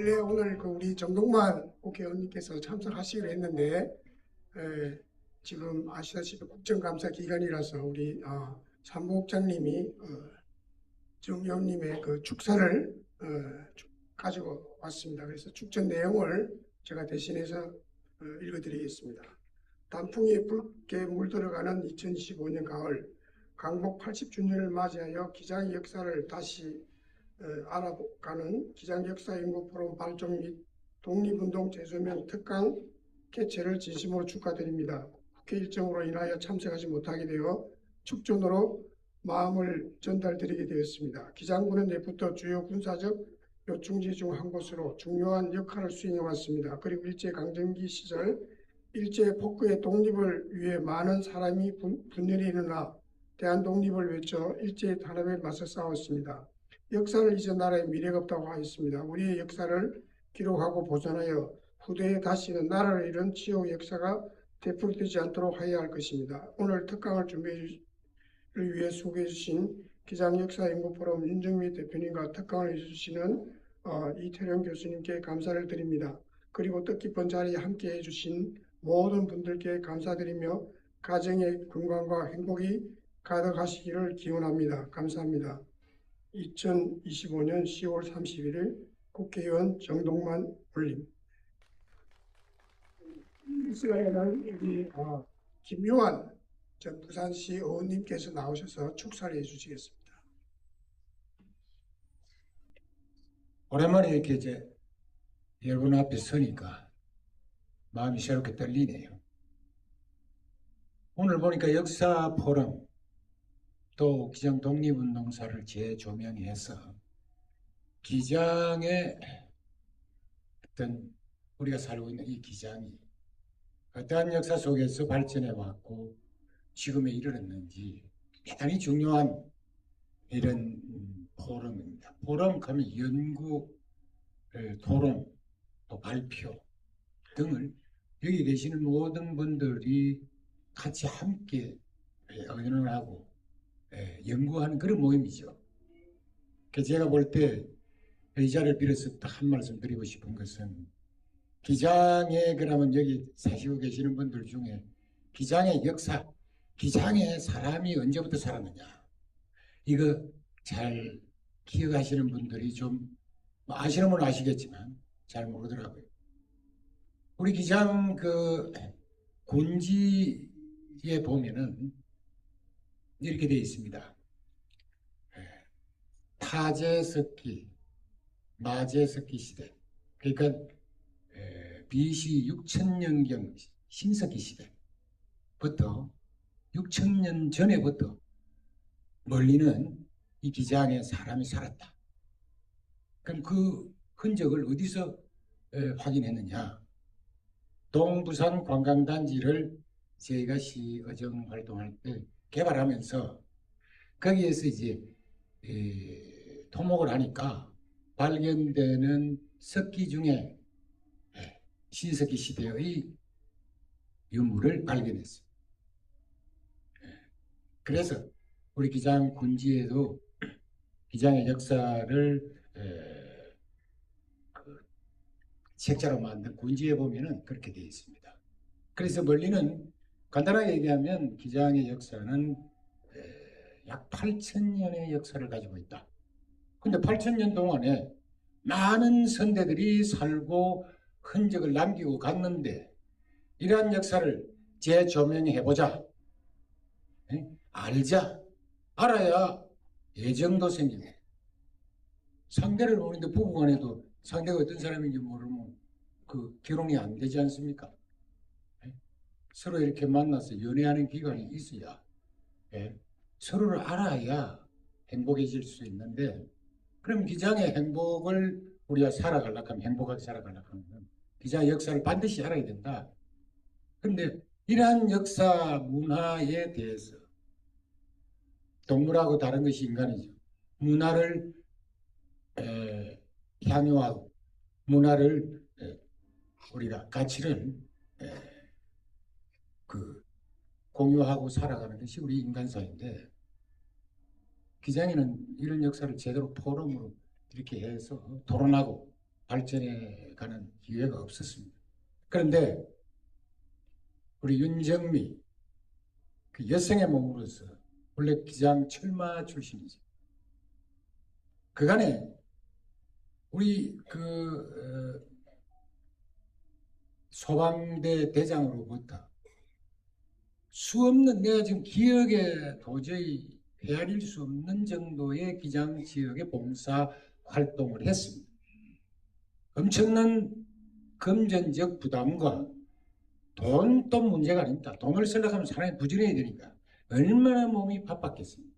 원래 오늘 우리 정동만 국회의원님께서 참석하시기로 했는데 지금 아시다시피 국정감사 기간이라서 우리 사무국장님이 정 의원님의 그 축사를 가지고 왔습니다. 그래서 축전 내용을 제가 대신해서 읽어드리겠습니다. 단풍이 붉게 물들어가는 2025년 가을, 강복 80주년을 맞이하여 기장의 역사를 다시 알아가는 기장역사연구 포럼 발족 및 독립운동 재조명 특강 개최를 진심으로 축하드립니다. 국회 일정으로 인하여 참석하지 못하게 되어 축전으로 마음을 전달드리게 되었습니다. 기장군은 예부터 주요 군사적 요충지 중 한 곳으로 중요한 역할을 수행해왔습니다. 그리고 일제강점기 시절 일제 폭거의 독립을 위해 많은 사람이 분열이 일어나 대한독립을 외쳐 일제의 탄압에 맞서 싸웠습니다. 역사를 잊은 나라의 미래가 없다고 하였습니다. 우리의 역사를 기록하고 보존하여 후대에 다시는 나라를 잃은 치욕 역사가 되풀이되지 않도록 해야 할 것입니다. 오늘 특강을 준비를 위해 소개해 주신 기장역사연구포럼 윤정미 대표님과 특강을 해주시는 이태령 교수님께 감사를 드립니다. 그리고 뜻깊은 자리에 함께해 주신 모든 분들께 감사드리며 가정의 건강과 행복이 가득하시기를 기원합니다. 감사합니다. 2025년 10월 31일 국회의원 정동만 올림. 이 시간에는 우리 김요한 전 부산시 의원님께서 나오셔서 축사를 해주시겠습니다. 오랜만에 이렇게 여러분 앞에 서니까 마음이 새롭게 떨리네요. 오늘 보니까 역사 포럼 또 기장 독립운동사를 재조명해서 기장의 어떤 우리가 살고 있는 이 기장이 어떠한 역사 속에서 발전해 왔고 지금에 이르렀는지 대단히 중요한 이런 포럼입니다. 포럼 하면 연구, 토론, 또 발표 등을 여기 계시는 모든 분들이 같이 함께 의논하고 연구하는 그런 모임이죠. 제가 볼 때 이 자리를 빌어서 딱 한 말씀 드리고 싶은 것은 기장에 그러면 여기 사시고 계시는 분들 중에 기장의 역사, 기장의 사람이 언제부터 살았느냐 이거 잘 기억하시는 분들이 좀 아시는 분은 아시겠지만 잘 모르더라고요. 우리 기장 군지에 보면은 이렇게 되어 있습니다. 타제석기, 마제석기 시대, 그러니까 BC 6000년경 신석기 시대부터 6000년 전에부터 멀리는 이 기장에 사람이 살았다. 그럼 그 흔적을 어디서 확인했느냐? 동부산 관광단지를 저희가 시의정 활동할 때 개발하면서 거기에서 이제 토목을 하니까 발견되는 석기 중에 신석기 시대의 유물을 발견했어요. 그래서 우리 기장 군지에도 기장의 역사를 책자로 만든 군지에 보면은 그렇게 되어 있습니다. 그래서 멀리는 간단하게 얘기하면 기장의 역사는 약 8,000년의 역사를 가지고 있다. 근데 8,000년 동안에 많은 선대들이 살고 흔적을 남기고 갔는데 이러한 역사를 재조명해보자. 알자. 알아야 애정도 생기네. 상대를 보는데 부부간에도 상대가 어떤 사람인지 모르면 그 결혼이 안 되지 않습니까? 서로 이렇게 만나서 연애하는 기간이 있어야 서로를 알아야 행복해질 수 있는데 그럼 기장의 행복을 우리가 살아가려고 하면 행복하게 살아가려고 하면 기장의 역사를 반드시 알아야 된다. 그런데 이러한 역사 문화에 대해서 동물하고 다른 것이 인간이죠. 문화를 향유하고 문화를 우리가 가치를 공유하고 살아가는 것이 우리 인간사인데 기장에는 이런 역사를 제대로 포럼으로 이렇게 해서 토론하고 발전해 가는 기회가 없었습니다. 그런데 우리 윤정미 그 여성의 몸으로서 원래 기장 철마 출신이죠. 그간에 우리 소방대 대장으로부터 수없는 내가 지금 기억에 도저히 헤아릴 수 없는 정도의 기장 지역의 봉사 활동을 했습니다. 엄청난 금전적 부담과 돈도 문제가 아닙니다. 돈을 쓰려고 하면 사람이 부지런해야 되니까 얼마나 몸이 바빴겠습니까?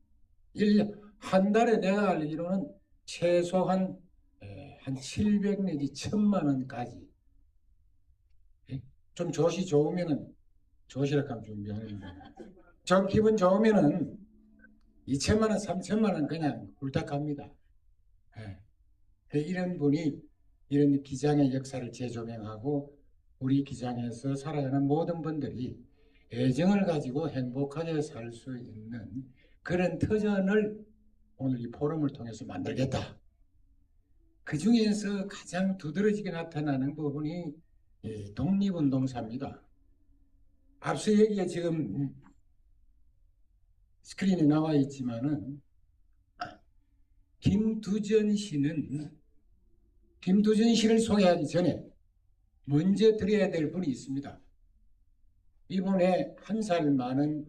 1년, 한 달에 내가 알기로는 최소한 한 700 내지 1000만 원까지 좀 조시 좋으면은 조시락 하면 준비하는 좀 기분 좋으면은 2천만 원, 3천만 원 그냥 굴딱합니다. 이런 분이 이런 기장의 역사를 재조명하고 우리 기장에서 살아가는 모든 분들이 애정을 가지고 행복하게 살 수 있는 그런 터전을 오늘 이 포럼을 통해서 만들겠다. 그 중에서 가장 두드러지게 나타나는 부분이 독립운동사입니다. 앞서 여기에 지금 스크린에 나와 있지만은 김두전 씨를 소개하기 전에 먼저 드려야 될 분이 있습니다. 이번에 한 살 많은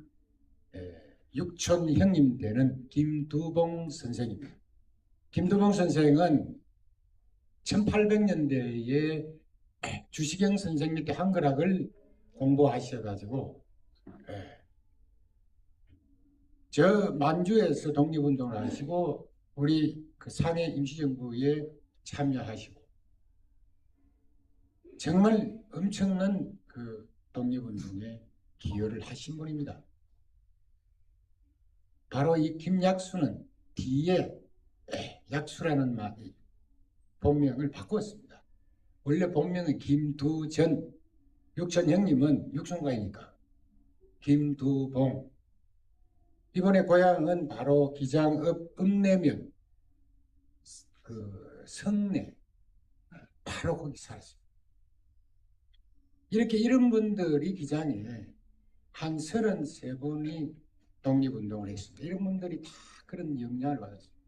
육촌 형님 되는 김두봉 선생입니다. 김두봉 선생은 1800년대에 주시경 선생 밑에 한글학을 공부하셔가지고 저 만주에서 독립운동을 하시고 우리 그 상해 임시정부에 참여하시고 정말 엄청난 그 독립운동에 기여를 하신 분입니다. 바로 이 김약수는 뒤에 약수라는 말이 본명을 바꾸었습니다. 원래 본명은 김두전, 육촌 형님은 육촌가이니까 김두봉. 이번에 고향은 바로 기장읍 읍내면 그 성내 바로 거기 살았습니다. 이렇게 이런 분들이 기장에 한 33분이 독립운동을 했습니다. 이런 분들이 다 그런 영향을 받았습니다.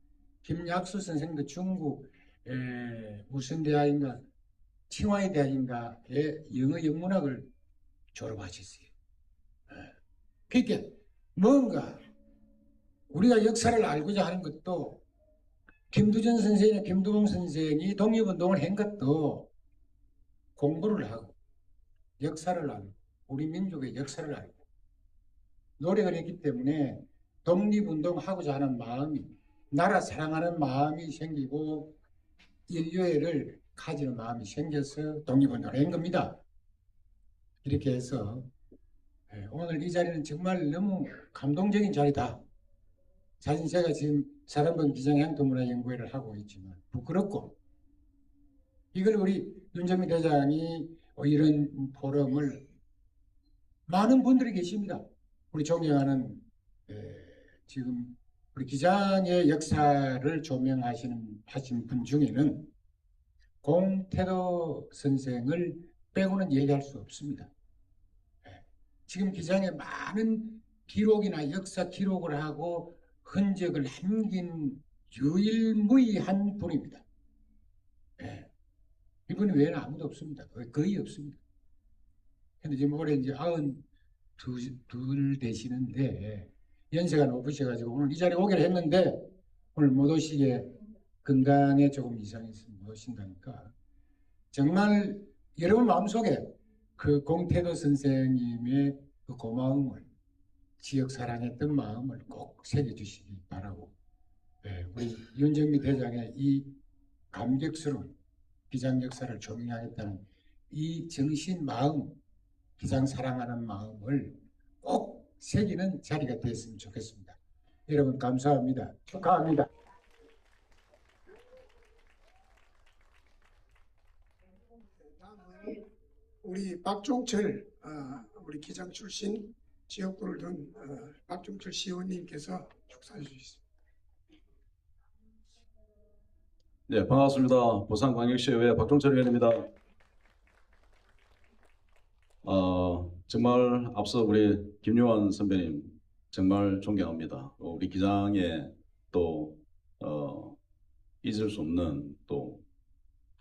김약수 선생도 중국 무슨 대학인가 칭화의 대학인가의 영어 영문학을 졸업하셨어요. 그러니까 뭔가 우리가 역사를 알고자 하는 것도 김두전 선생이나 김두봉 선생이 독립운동을 한 것도 공부를 하고 역사를 알고 우리 민족의 역사를 알고 노력을 했기 때문에 독립운동하고자 하는 마음이 나라 사랑하는 마음이 생기고 인류애를 가지는 마음이 생겨서 독립운동을 한 겁니다. 이렇게 해서 오늘 이 자리는 정말 너무 감동적인 자리다. 사실 제가 지금 사람번 기장향토문화연구회를 하고 있지만 부끄럽고 이걸 우리 윤정미 대장이 이런 포럼을 많은 분들이 계십니다. 우리 존경하는 지금 우리 기장의 역사를 하신 분 중에는 공태도 선생을 빼고는 얘기할 수 없습니다. 지금 기장에 많은 기록이나 역사 기록을 하고 흔적을 남긴 유일무이한 분입니다. 이분 외에는 아무도 없습니다. 거의 없습니다. 근데 지금 올해 이제 92 되시는데 연세가 높으셔가지고 오늘 이 자리에 오기로 했는데 오늘 못 오시게 건강에 조금 이상이 있으면 못 오신다니까 정말 여러분 마음속에 그 공태도 선생님의 그 고마움을 지역 사랑했던 마음을 꼭 새겨주시기 바라고 우리 윤정미 대장의 이 감격스러운 기장 역사를 조명하겠다는 이 정신 마음 기장 사랑하는 마음을 꼭 새기는 자리가 됐으면 좋겠습니다. 여러분 감사합니다. 축하합니다. 다음은 우리 박종철 우리 기장 출신 지역구를 둔 박종철 시의원님께서 축사해 주시겠습니다. 네, 반갑습니다. 부산광역시의회 박종철 의원입니다. 정말 앞서 우리 김요한 선배님 정말 존경합니다. 우리 기장에 또 잊을 수 없는 또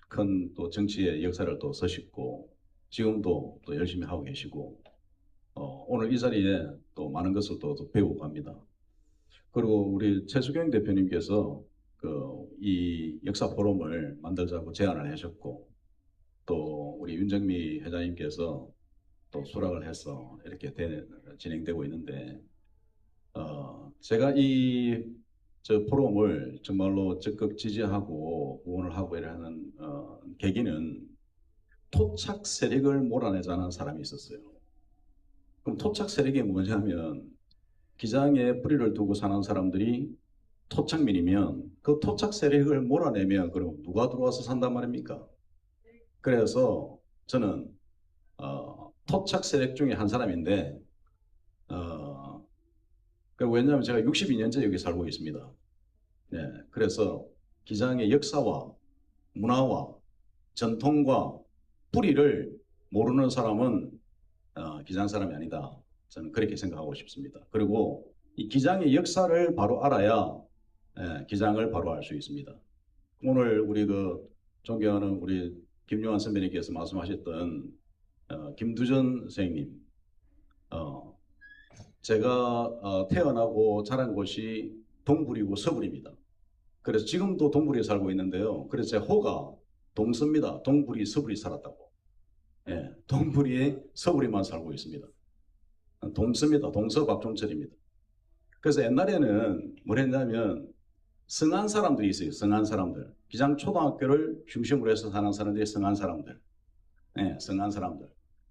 큰 또 정치의 역사를 또 서시고 지금도 또 열심히 하고 계시고 오늘 이 자리에 또 많은 것을 또 배우고 갑니다. 그리고 우리 최수경 대표님께서 이 역사 포럼을 만들자고 제안을 하셨고 또 우리 윤정미 회장님께서 또 수락을 해서 이렇게 진행되고 있는데 제가 저 포럼을 정말로 적극 지지하고 후원을 하고 이러는 계기는 토착 세력을 몰아내자는 사람이 있었어요. 그럼 토착 세력이 뭐냐면 기장에 뿌리를 두고 사는 사람들이 토착민이면 그 토착 세력을 몰아내면 그럼 누가 들어와서 산단 말입니까? 그래서 저는 토착 세력 중에 한 사람인데 왜냐하면 제가 62년째 여기 살고 있습니다. 네, 그래서 기장의 역사와 문화와 전통과 뿌리를 모르는 사람은 기장 사람이 아니다. 저는 그렇게 생각하고 싶습니다. 그리고 이 기장의 역사를 바로 알아야 기장을 바로 알 수 있습니다. 오늘 우리 존경하는 우리 김요한 선배님께서 말씀하셨던 김두전 선생님, 제가 태어나고 자란 곳이 동불이고 서불입니다. 그래서 지금도 동불에 살고 있는데요. 그래서 제 호가 동서입니다. 동불이 서불이 살았다고. 예, 동불이 서불이만 살고 있습니다. 동서입니다. 동서 박종철입니다. 그래서 옛날에는 뭘 했냐면 성한 사람들이 있어요. 성한 사람들. 기장 초등학교를 중심으로 해서 사는 사람들이 성한 사람들. 네, 성한 사람들.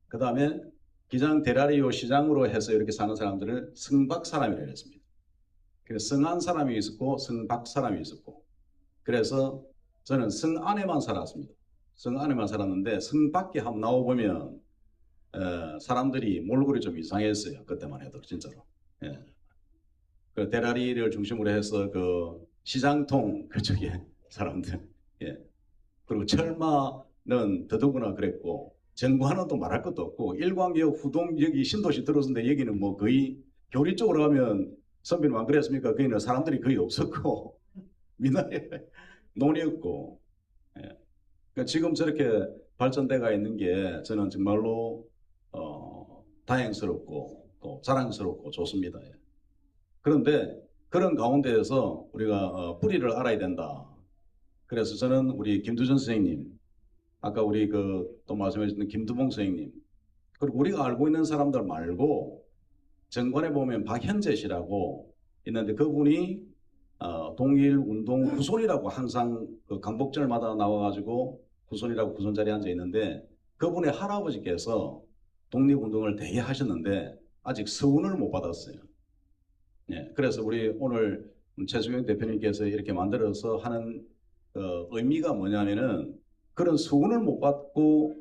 그 다음에 기장 대라리오 시장으로 해서 이렇게 사는 사람들을 성박 사람이라고 했습니다. 그래서 성한 사람이 있었고 성박 사람이 있었고, 그래서 저는 성 안에만 살았습니다. 성 안에만 살았는데 성 밖에 한번 나와보면 사람들이 몰골이 좀 이상했어요. 그때만 해도 진짜로. 예. 그 대라리를 중심으로 해서 시장통 그쪽에 사람들, 예. 그리고 철마는 더더구나 그랬고, 정관은 또 말할 것도 없고, 일광역 후동 여기 신도시 들어서는데 여기는 뭐 거의 교리 쪽으로 가면 선배님 안 그랬습니까? 거기는 사람들이 거의 없었고 미나리 논이었고, 예. 그러니까 지금 저렇게 발전돼가 있는 게 저는 정말로 다행스럽고 또 자랑스럽고 좋습니다. 예. 그런데 그런 가운데에서 우리가 뿌리를 알아야 된다. 그래서 저는 우리 김두전 선생님, 아까 우리 또 말씀해 주신 김두봉 선생님, 그리고 우리가 알고 있는 사람들 말고 정관에 보면 박현재 씨라고 있는데 그분이 동일운동 후손이라고 항상 강복절마다 나와가지고 후손이라고 후손 자리에 앉아 있는데, 그분의 할아버지께서 독립운동을 되게 하셨는데 아직 서운을 못 받았어요. 예, 그래서 우리 오늘 최수경 대표님께서 이렇게 만들어서 하는 의미가 뭐냐면은 그런 서운을 못 받고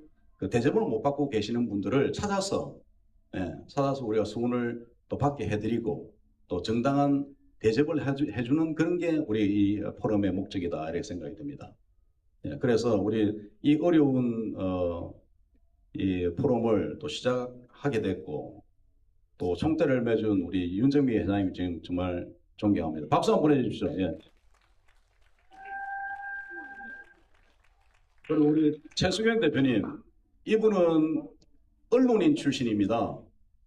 대접을 못 받고 계시는 분들을 찾아서 우리가 서운을 또 받게 해드리고 또 정당한 대접을 해주는 그런 게 우리 이 포럼의 목적이다 이렇게 생각이 듭니다. 예, 그래서 우리 이 어려운 이 포럼을 또 시작하게 됐고 또 총대를 매준 우리 윤정미 회장님 지금 정말 존경합니다. 박수 한번 보내주십시오. 예. 그리고 우리 최수경 대표님, 이분은 언론인 출신입니다.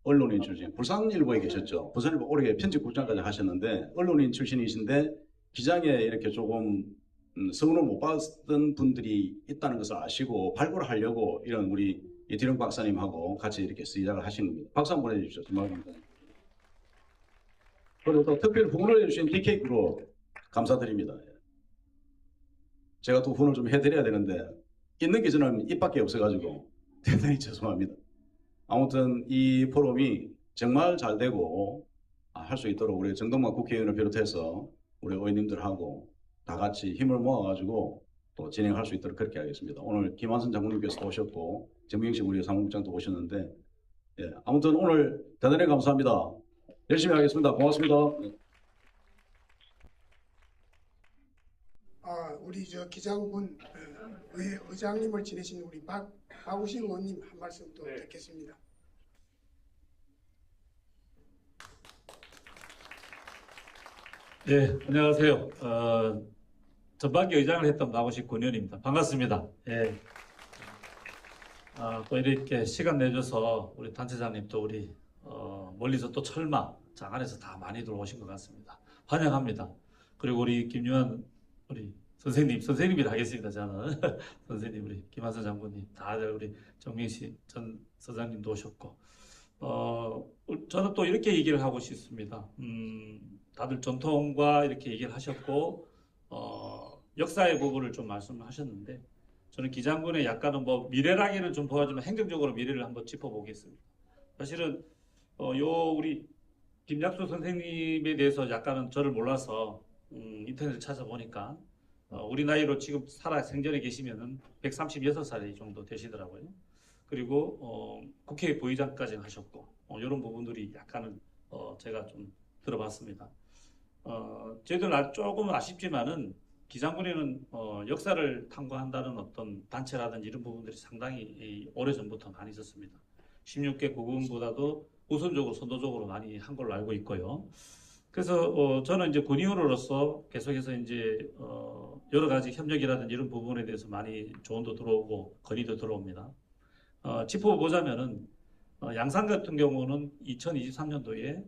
언론인 출신. 부산일보에 계셨죠. 부산일보 오래 편집국장까지 하셨는데 언론인 출신이신데 기장에 이렇게 조금 서운을 못 받던 분들이 있다는 것을 아시고 발굴하려고 이런 우리 이태령 박사님하고 같이 이렇게 시작을 하신 겁니다. 박수 한번 보내주십시오. 정말 감사합니다. 그리고 또 특별히 후원을 해주신 DK그룹 감사드립니다. 제가 또 후원을 좀 해드려야 되는데 있는 게 저는 입밖에 없어가지고 대단히 죄송합니다. 아무튼 이 포럼이 정말 잘 되고 할 수 있도록 우리 정동만 국회의원을 비롯해서 우리 의원님들하고 다 같이 힘을 모아가지고 또 진행할 수 있도록 그렇게 하겠습니다. 오늘 김한선 장군님께서도 오셨고 정병식 우리 사무국장도 오셨는데, 예, 아무튼 오늘 대단히 감사합니다. 열심히 하겠습니다. 고맙습니다. 우리 저 기장군 의장님을 지내신 우리 박우식 의원님 한 말씀 또 듣겠습니다. 예, 안녕하세요. 전반기 의장을 했던 박우식 군의원입니다. 반갑습니다. 예. 또 이렇게 시간 내줘서 우리 단체장님 또 우리 멀리서 또 철마 장안에서 다 많이들 오신 것 같습니다. 환영합니다. 그리고 우리 김유한 우리 선생님이라 하겠습니다. 저는 선생님 우리 김한선 장군님 다들 우리 정민씨 전 서장님도 오셨고 저는 또 이렇게 얘기를 하고 싶습니다. 다들 전통과 이렇게 얘기를 하셨고 역사의 부분을 좀 말씀하셨는데 저는 기장군의 약간은 뭐 미래라기는 좀 보여주면 행정적으로 미래를 한번 짚어보겠습니다. 사실은 우리 김약수 선생님에 대해서 약간은 저를 몰라서 인터넷을 찾아보니까 우리 나이로 지금 생전에 계시면은 136살 정도 되시더라고요. 그리고 국회 부의장까지 하셨고 이런 부분들이 약간은 제가 좀 들어봤습니다. 저희들은 조금 아쉽지만은 기장군에는 역사를 탐구한다는 어떤 단체라든지 이런 부분들이 상당히 오래전부터 많이 있었습니다. 16개 국군보다도 우선적으로 선도적으로 많이 한 걸로 알고 있고요. 그래서 저는 이제 군의원으로서 계속해서 이제 여러 가지 협력이라든지 이런 부분에 대해서 많이 조언도 들어오고 건의도 들어옵니다. 짚어보자면은 양산 같은 경우는 2023년도에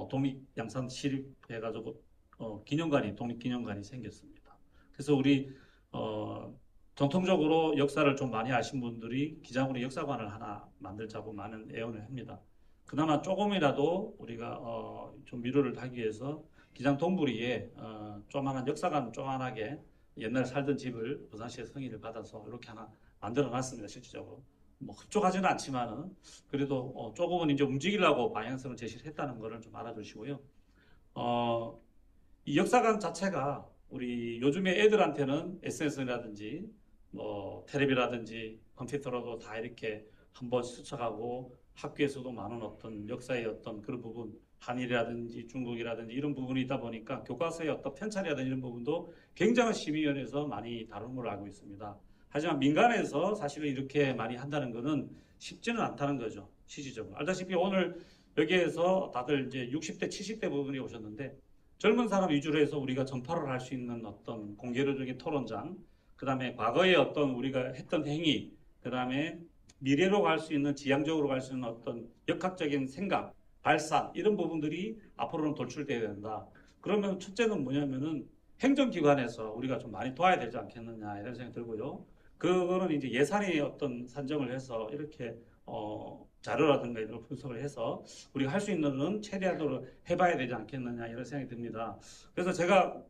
독립양산 시립해가지고 독립기념관이 생겼습니다. 그래서 우리 전통적으로 역사를 좀 많이 아신 분들이 기장군의 역사관을 하나 만들자고 많은 애원을 합니다. 그나마 조금이라도 우리가 좀 미루를 하기 위해서 기장 동부리에 조그만한 역사관 조그만하게 옛날 살던 집을 부산시의 승인을 받아서 이렇게 하나 만들어 놨습니다. 실질적으로 뭐 흡족하지는 않지만은 그래도 조금은 이제 움직이려고 방향성을 제시를 했다는 것을 좀 알아주시고요. 이 역사관 자체가 우리 요즘에 애들한테는 SNS라든지 뭐 텔레비라든지 컴퓨터로도 다 이렇게 한번 스쳐가고 학교에서도 많은 어떤 역사의 어떤 그런 부분 한일이라든지 중국이라든지 이런 부분이 있다 보니까 교과서의 어떤 편찬이라든지 이런 부분도 굉장한 심의위원회에서 많이 다루는 걸로 알고 있습니다. 하지만 민간에서 사실은 이렇게 많이 한다는 것은 쉽지는 않다는 거죠. 실질적으로. 알다시피 오늘 여기에서 다들 이제 60대, 70대 부분이 오셨는데 젊은 사람 위주로 해서 우리가 전파를 할 수 있는 어떤 공개적인 토론장, 그 다음에 과거의 어떤 우리가 했던 행위, 그 다음에 미래로 갈 수 있는 지향적으로 갈 수 있는 어떤 역학적인 생각, 발상 이런 부분들이 앞으로는 돌출돼야 된다. 그러면 첫째는 뭐냐면은 행정기관에서 우리가 좀 많이 도와야 되지 않겠느냐 이런 생각이 들고요. 그거는 이제 예산의 어떤 산정을 해서 이렇게 자료라든가 이런 걸 분석을 해서 우리가 할 수 있는 건 최대한으로 해봐야 되지 않겠느냐 이런 생각이 듭니다. 그래서 제가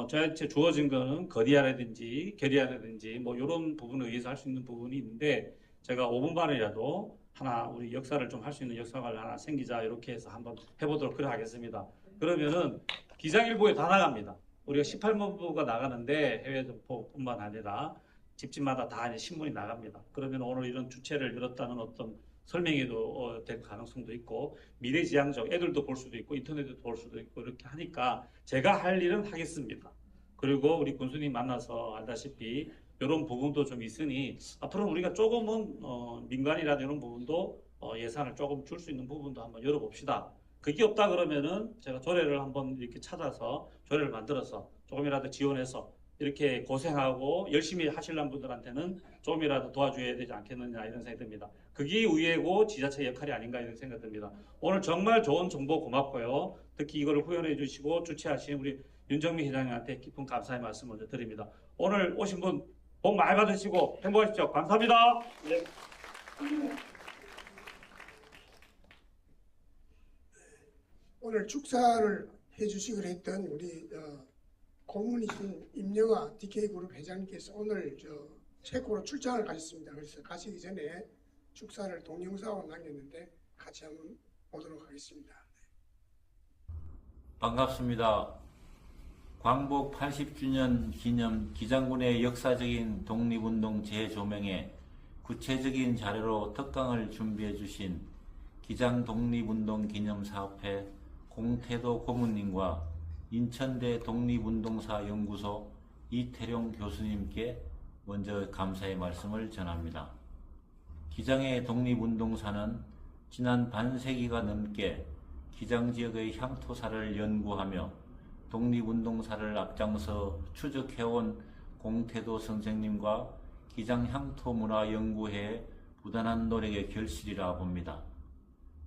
저한테 주어진 거는 거리아라든지 결의아라든지 뭐 이런 부분에 의해서 할 수 있는 부분이 있는데 제가 5분 만이라도 하나 우리 역사를 좀 할 수 있는 역사관을 하나 생기자 이렇게 해서 한번 해보도록 그래 하겠습니다. 그러면은 기장일보에 다 나갑니다. 우리가 18만부가 나가는데 해외뿐만 아니라 집집마다 다 이제 신문이 나갑니다. 그러면 오늘 이런 주체를 열었다는 어떤 설명에도 될 가능성도 있고 미래지향적 애들도 볼 수도 있고 인터넷도 볼 수도 있고 이렇게 하니까 제가 할 일은 하겠습니다. 그리고 우리 군수님 만나서 알다시피 이런 부분도 좀 있으니 앞으로 우리가 조금은 민간이라든 이런 부분도 예산을 조금 줄 수 있는 부분도 한번 열어봅시다. 그게 없다 그러면은 제가 조례를 한번 이렇게 찾아서 조례를 만들어서 조금이라도 지원해서 이렇게 고생하고 열심히 하시려는 분들한테는 조금이라도 도와줘야 되지 않겠느냐 이런 생각이 듭니다. 그게 의회고 지자체 역할이 아닌가 이런 생각이 듭니다. 오늘 정말 좋은 정보 고맙고요. 특히 이걸 후원해 주시고 주최하신 우리 윤정민 회장님한테 깊은 감사의 말씀 먼저 드립니다. 오늘 오신 분 복 많이 받으시고 행복하십시오. 감사합니다. 네. 오늘 축사를 해주시기로 했던 우리 고문이신 임영아 DK그룹 회장님께서 오늘 체코로 출장을 가셨습니다. 그래서 가시기 전에 축사를 동영상으로 남겼는데 같이 한번 보도록 하겠습니다. 반갑습니다. 광복 80주년 기념 기장군의 역사적인 독립운동 재조명에 구체적인 자료로 특강을 준비해 주신 기장독립운동기념사업회 공태도 고문님과 인천대 독립운동사 연구소 이태룡 교수님께 먼저 감사의 말씀을 전합니다. 기장의 독립운동사는 지난 반세기가 넘게 기장 지역의 향토사를 연구하며 독립운동사를 앞장서 추적해온 공태도 선생님과 기장 향토문화연구회의 부단한 노력의 결실이라 봅니다.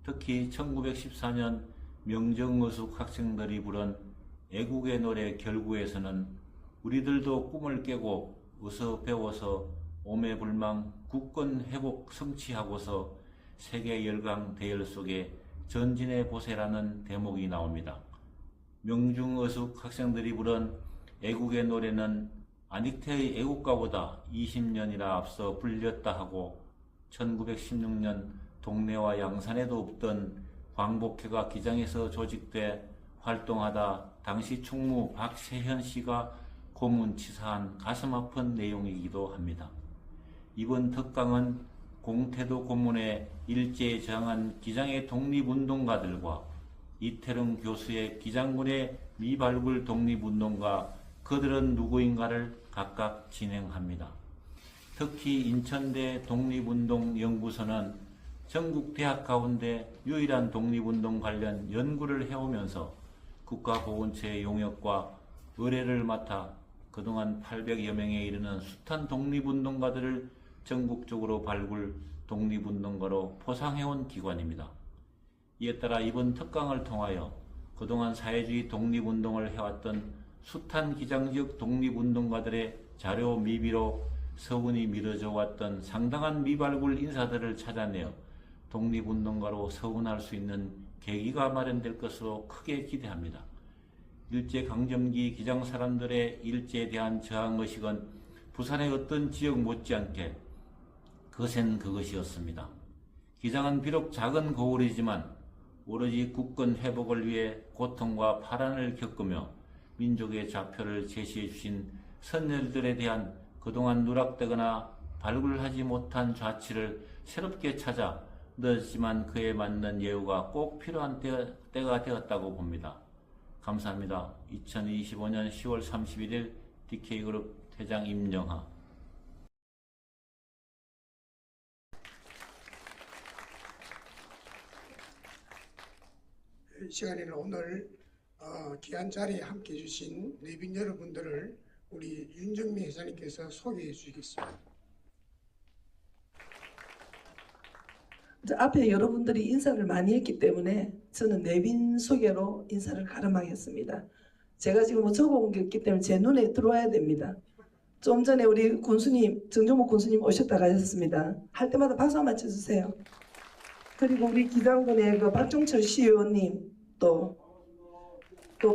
특히 1914년 명정어숙 학생들이 부른 애국의 노래 결구에서는 우리들도 꿈을 깨고 어서 배워서 오매불망 국권 회복 성취하고서 세계 열강 대열 속에 전진해 보세라는 대목이 나옵니다. 명중어숙 학생들이 부른 애국의 노래는 안익태의 애국가보다 20년이나 앞서 불렸다 하고 1916년 동래와 양산에도 없던 광복회가 기장에서 조직돼 활동하다 당시 충무 박세현 씨가 고문치사한 가슴 아픈 내용이기도 합니다. 이번 특강은 공태도 고문에 일제에 저항한 기장의 독립운동가들과 이태룡 교수의 기장군의 미발굴 독립운동가 그들은 누구인가를 각각 진행합니다. 특히 인천대 독립운동연구소는 전국 대학 가운데 유일한 독립운동 관련 연구를 해오면서 국가보훈처의 용역과 의뢰를 맡아 그동안 800여 명에 이르는 숱한 독립운동가들을 전국적으로 발굴 독립운동가로 포상해온 기관입니다. 이에 따라 이번 특강을 통하여 그동안 사회주의 독립운동을 해왔던 숱한 기장지역 독립운동가들의 자료 미비로 서운이 미뤄져 왔던 상당한 미발굴 인사들을 찾아내어 독립운동가로 서운할 수 있는 계기가 마련될 것으로 크게 기대합니다. 일제강점기 기장 사람들의 일제에 대한 저항의식은 부산의 어떤 지역 못지않게 거센 그것이었습니다. 기장은 비록 작은 고을이지만 오로지 국권 회복을 위해 고통과 파란을 겪으며 민족의 좌표를 제시해 주신 선열들에 대한 그동안 누락되거나 발굴하지 못한 좌치를 새롭게 찾아 늦었지만 그에 맞는 예우가 꼭 필요한 때가 되었다고 봅니다. 감사합니다. 2025년 10월 31일 DK그룹 회장 임영하. 이 시간에는 오늘 귀한 자리에 함께 해주신 내빈 여러분들을 우리 윤정미 회장님께서 소개해 주시겠습니다. 앞에 여러분들이 인사를 많이 했기 때문에 저는 내빈 소개로 인사를 가름하겠습니다. 제가 지금 적어온 게 없기 때문에 제 눈에 들어와야 됩니다. 좀 전에 우리 군수님, 정종목 군수님 오셨다 가셨습니다. 할 때마다 박수 한번 쳐주세요. 그리고 우리 기장군의 그 박종철 시의원님, 또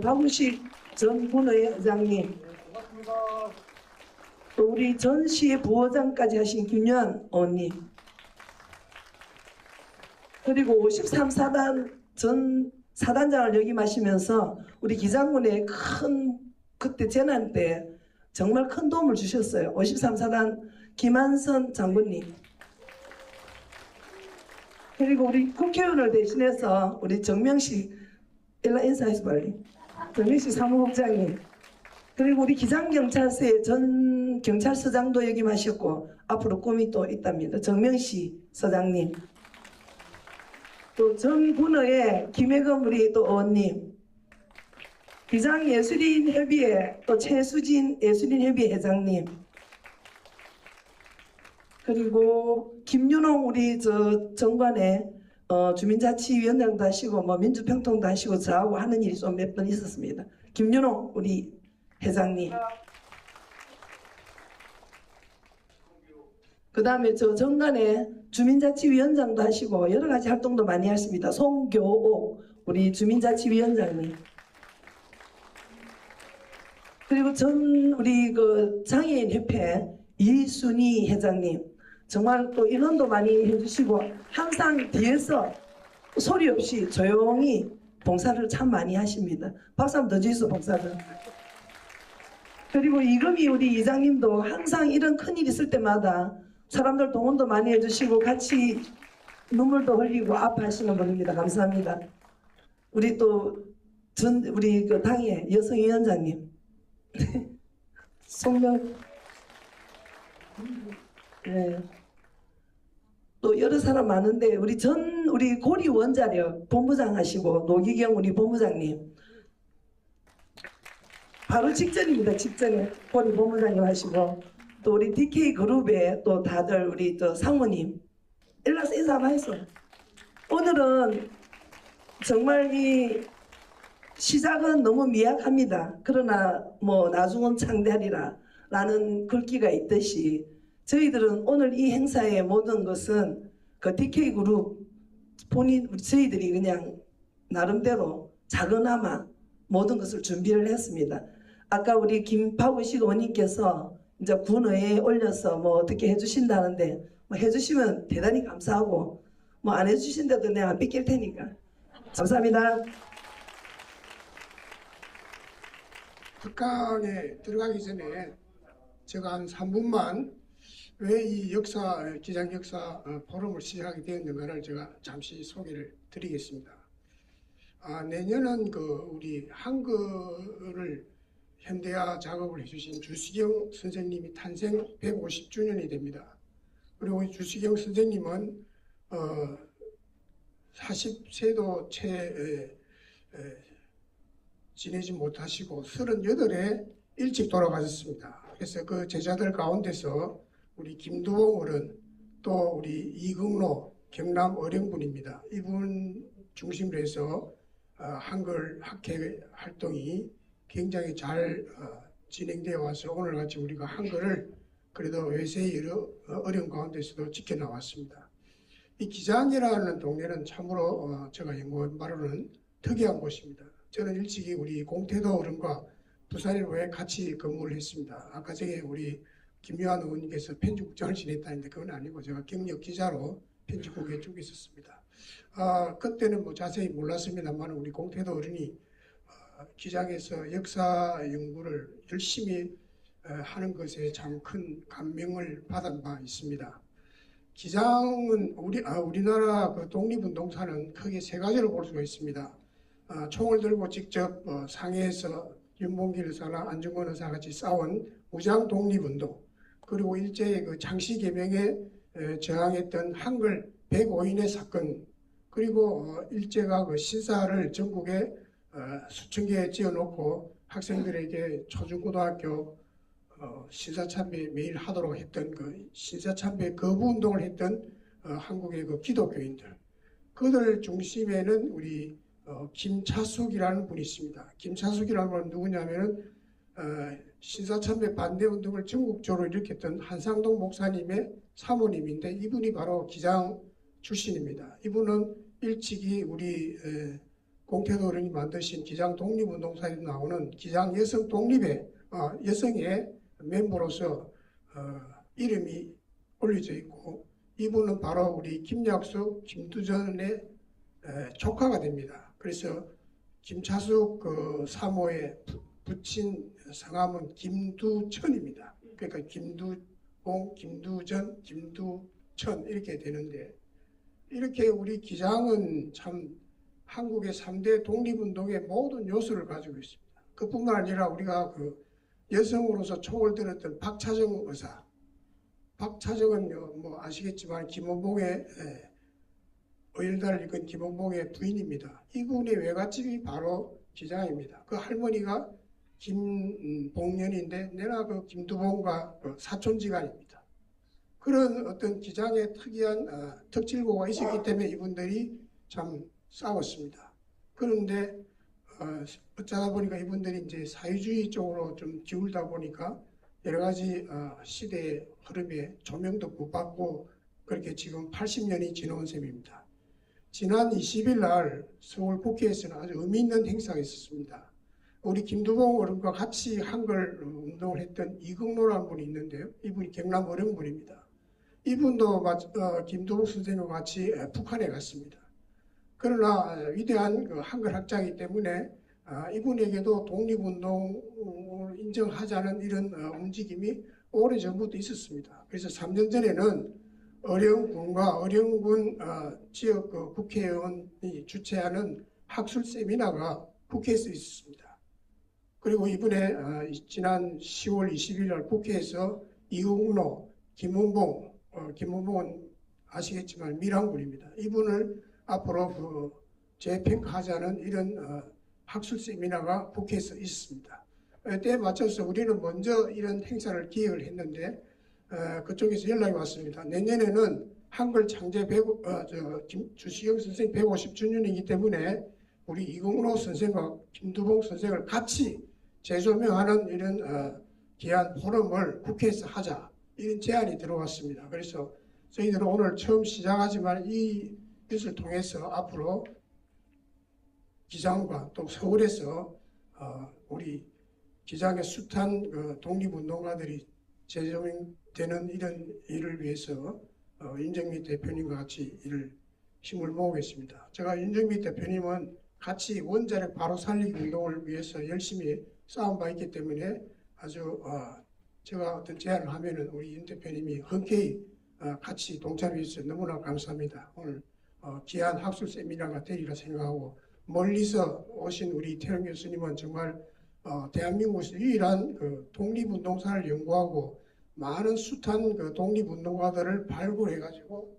박우식 전 군의 회장님, 또 우리 전 시의 부의장까지 하신 김유한 의원님, 그리고 53사단 전 사단장을 역임하시면서 우리 기장군의 큰 그때 재난 때 정말 큰 도움을 주셨어요. 53사단 김한선 장군님, 그리고 우리 국회의원을 대신해서 우리 정명식 일라 인사해서 빨리 정명식 사무국장님, 그리고 우리 기장경찰서의 전 경찰서장도 역임하셨고 앞으로 꿈이 또 있답니다. 정명식 서장님, 또 전 군의회 김혜검 우리 또 의원님, 기장예술인협의회 또 최수진 예술인협의회 회장님, 그리고 김윤홍 우리 정관의 주민자치위원장도 하시고 뭐 민주평통도 하시고 저하고 하는 일이 좀 몇 번 있었습니다. 김윤홍 우리 회장님, 그 다음에 저 정관의 주민자치위원장도 하시고 여러 가지 활동도 많이 하십니다. 송교옥 우리 주민자치위원장님, 그리고 전 우리 그 장애인협회 이순희 회장님, 정말 또 인원도 많이 해주시고 항상 뒤에서 소리 없이 조용히 봉사를 참 많이 하십니다. 박수 한번 더 주시죠, 봉사들. 그리고 이금희 우리 이장님도 항상 이런 큰일 있을 때마다 사람들 동원도 많이 해주시고 같이 눈물도 흘리고 아파하시는 분입니다. 감사합니다. 우리 또 우리 그 당의 여성위원장님 송영, 네. 또 여러 사람 많은데 우리 고리 원자력 본부장 하시고 노기경 우리 본부장님 바로 직전입니다. 직전에 고리 본부장님 하시고 또 우리 DK 그룹에 또 다들 우리 또 상무님 일라서 인사 한번 했어. 오늘은 정말 이 시작은 너무 미약합니다. 그러나 뭐 나중은 창대하리라 라는 글귀가 있듯이 저희들은 오늘 이 행사의 모든 것은 그 DK그룹 저희들이 그냥 나름대로 작은아마 모든 것을 준비를 했습니다. 아까 우리 김파구식 의원님께서 이제 군의회에 올려서 뭐 어떻게 해주신다는데 뭐 해주시면 대단히 감사하고 뭐 안 해주신데도 내가 안 뺏길 테니까 감사합니다. 특강에 들어가기 전에 제가 한 3분만 왜 이 기장 역사 포럼을 시작하게 되었는가를 제가 잠시 소개를 드리겠습니다. 내년은 우리 한글을 현대화 작업을 해주신 주시경 선생님이 탄생 150주년이 됩니다. 그리고 이 주시경 선생님은 40세도 채 지내지 못하시고 38에 일찍 돌아가셨습니다. 그래서 그 제자들 가운데서 우리 김두봉 어른 또 우리 이극로 경남 어령군입니다. 이분 중심으로 해서 한글 학회 활동이 굉장히 잘 진행되어 와서 오늘같이 우리가 한글을 그래도 외세의 여러 어려운 가운데서도 지켜나왔습니다. 이 기장이라는 동네는 참으로 제가 연구한 바로는 특이한 곳입니다. 저는 일찍이 우리 공태도 어른과 부산일보에 같이 근무를 했습니다. 아까 전에 우리 김요한 의원님께서 편집국장을 지냈다는데 그건 아니고 제가 경력 기자로 편집국에 쭉 있었습니다. 그때는 뭐 자세히 몰랐습니다만 우리 공태도 어른이 기장에서 역사 연구를 열심히 하는 것에 참 큰 감명을 받은 바 있습니다. 기장은 우리나라 그 독립운동사는 크게 세 가지를 볼 수가 있습니다. 총을 들고 직접 상해에서 윤봉길 의사나 안중근 의사 같이 싸운 무장 독립운동, 그리고 일제의 그 창씨 개명에 저항했던 한글 105인의 사건, 그리고 일제가 그 신사를 전국에 수천 개 지어놓고 학생들에게 초중고등학교 신사참배 매일 하도록 했던 그 신사참배 거부 운동을 했던 한국의 그 기독교인들, 그들 중심에는 우리 김차숙이라는 분이 있습니다. 김차숙이라는 분은 누구냐면은 신사참배 반대 운동을 전국적으로 일으켰던 한상동 목사님의 사모님인데 이분이 바로 기장 출신입니다. 이분은 일찍이 우리 공태도 어른이 만드신 기장 독립운동사에 나오는 기장 여성 독립의 여성의 멤버로서 이름이 올려져 있고, 이분은 바로 우리 김약숙, 김두전의 조카가 됩니다. 그래서 김차숙 그 사모의 붙인 성함은 김두천입니다. 그러니까 김두봉, 김두전, 김두천 이렇게 되는데, 이렇게 우리 기장은 참 한국의 3대 독립운동의 모든 요소를 가지고 있습니다. 그뿐만 아니라 우리가 그 여성으로서 총을 들었던 박차정 의사, 박차정은 뭐 아시겠지만 김원봉의 의열단을 이끈 김원봉의 부인입니다. 이분의 외갓집이 바로 기장입니다. 그 할머니가 김봉년인데 내가 그 김두봉과 그 사촌지간입니다. 그런 어떤 기장의 특이한 특질고가 있었기 때문에 이분들이 참 싸웠습니다. 그런데 어쩌다 보니까 이분들이 이제 사회주의 쪽으로 좀 기울다 보니까 여러 가지 시대의 흐름에 조명도 못 받고 그렇게 지금 80년이 지나온 셈입니다. 지난 20일 날 서울 국회에서는 아주 의미 있는 행사가 있었습니다. 우리 김두봉 어른과 같이 한글 운동을 했던 이극로라는 분이 있는데요. 이분이 경남 어령분입니다. 이분도 김두봉 선생님과 같이 북한에 갔습니다. 그러나 위대한 그 한글 학자이기 때문에 이분에게도 독립운동을 인정하자는 이런 움직임이 오래전부터 있었습니다. 그래서 3년 전에는 어령군과 어령군 지역 그 국회의원이 주최하는 학술 세미나가 국회에서 있었습니다. 그리고 이번에 지난 10월 20일 날 국회에서 이응로, 김은봉은 아시겠지만 밀항군입니다. 이분을 앞으로 재평가하자는 이런 학술 세미나가 국회에서 있었습니다. 때에 맞춰서 우리는 먼저 이런 행사를 기획을 했는데 그쪽에서 연락이 왔습니다. 내년에는 한글 창제 주시경 선생 150주년이기 때문에 우리 이공로 선생과 김두봉 선생을 같이 재조명하는 이런 귀한 포럼을 국회에서 하자, 이런 제안이 들어왔습니다. 그래서 저희들은 오늘 처음 시작하지만 이것을 통해서 앞으로 기장과 또 서울에서 우리 기장의 숱한 독립운동가들이 재조명되는 이런 일을 위해서 윤정미 대표님과 같이 힘을 모으겠습니다. 제가 윤정미 대표님은 같이 원자력 바로 살리기 운동을 위해서 열심히 싸운 바 있기 때문에 아주 제가 어떤 제안을 하면은 우리 윤 대표님이 흔쾌히 같이 동참해 주셔서 너무나 감사합니다. 오늘 귀한 학술 세미나가 되리라 생각하고, 멀리서 오신 우리 태영 교수님은 정말 대한민국에서 유일한 독립운동사를 연구하고 많은 숱한 독립운동가들을 발굴해가지고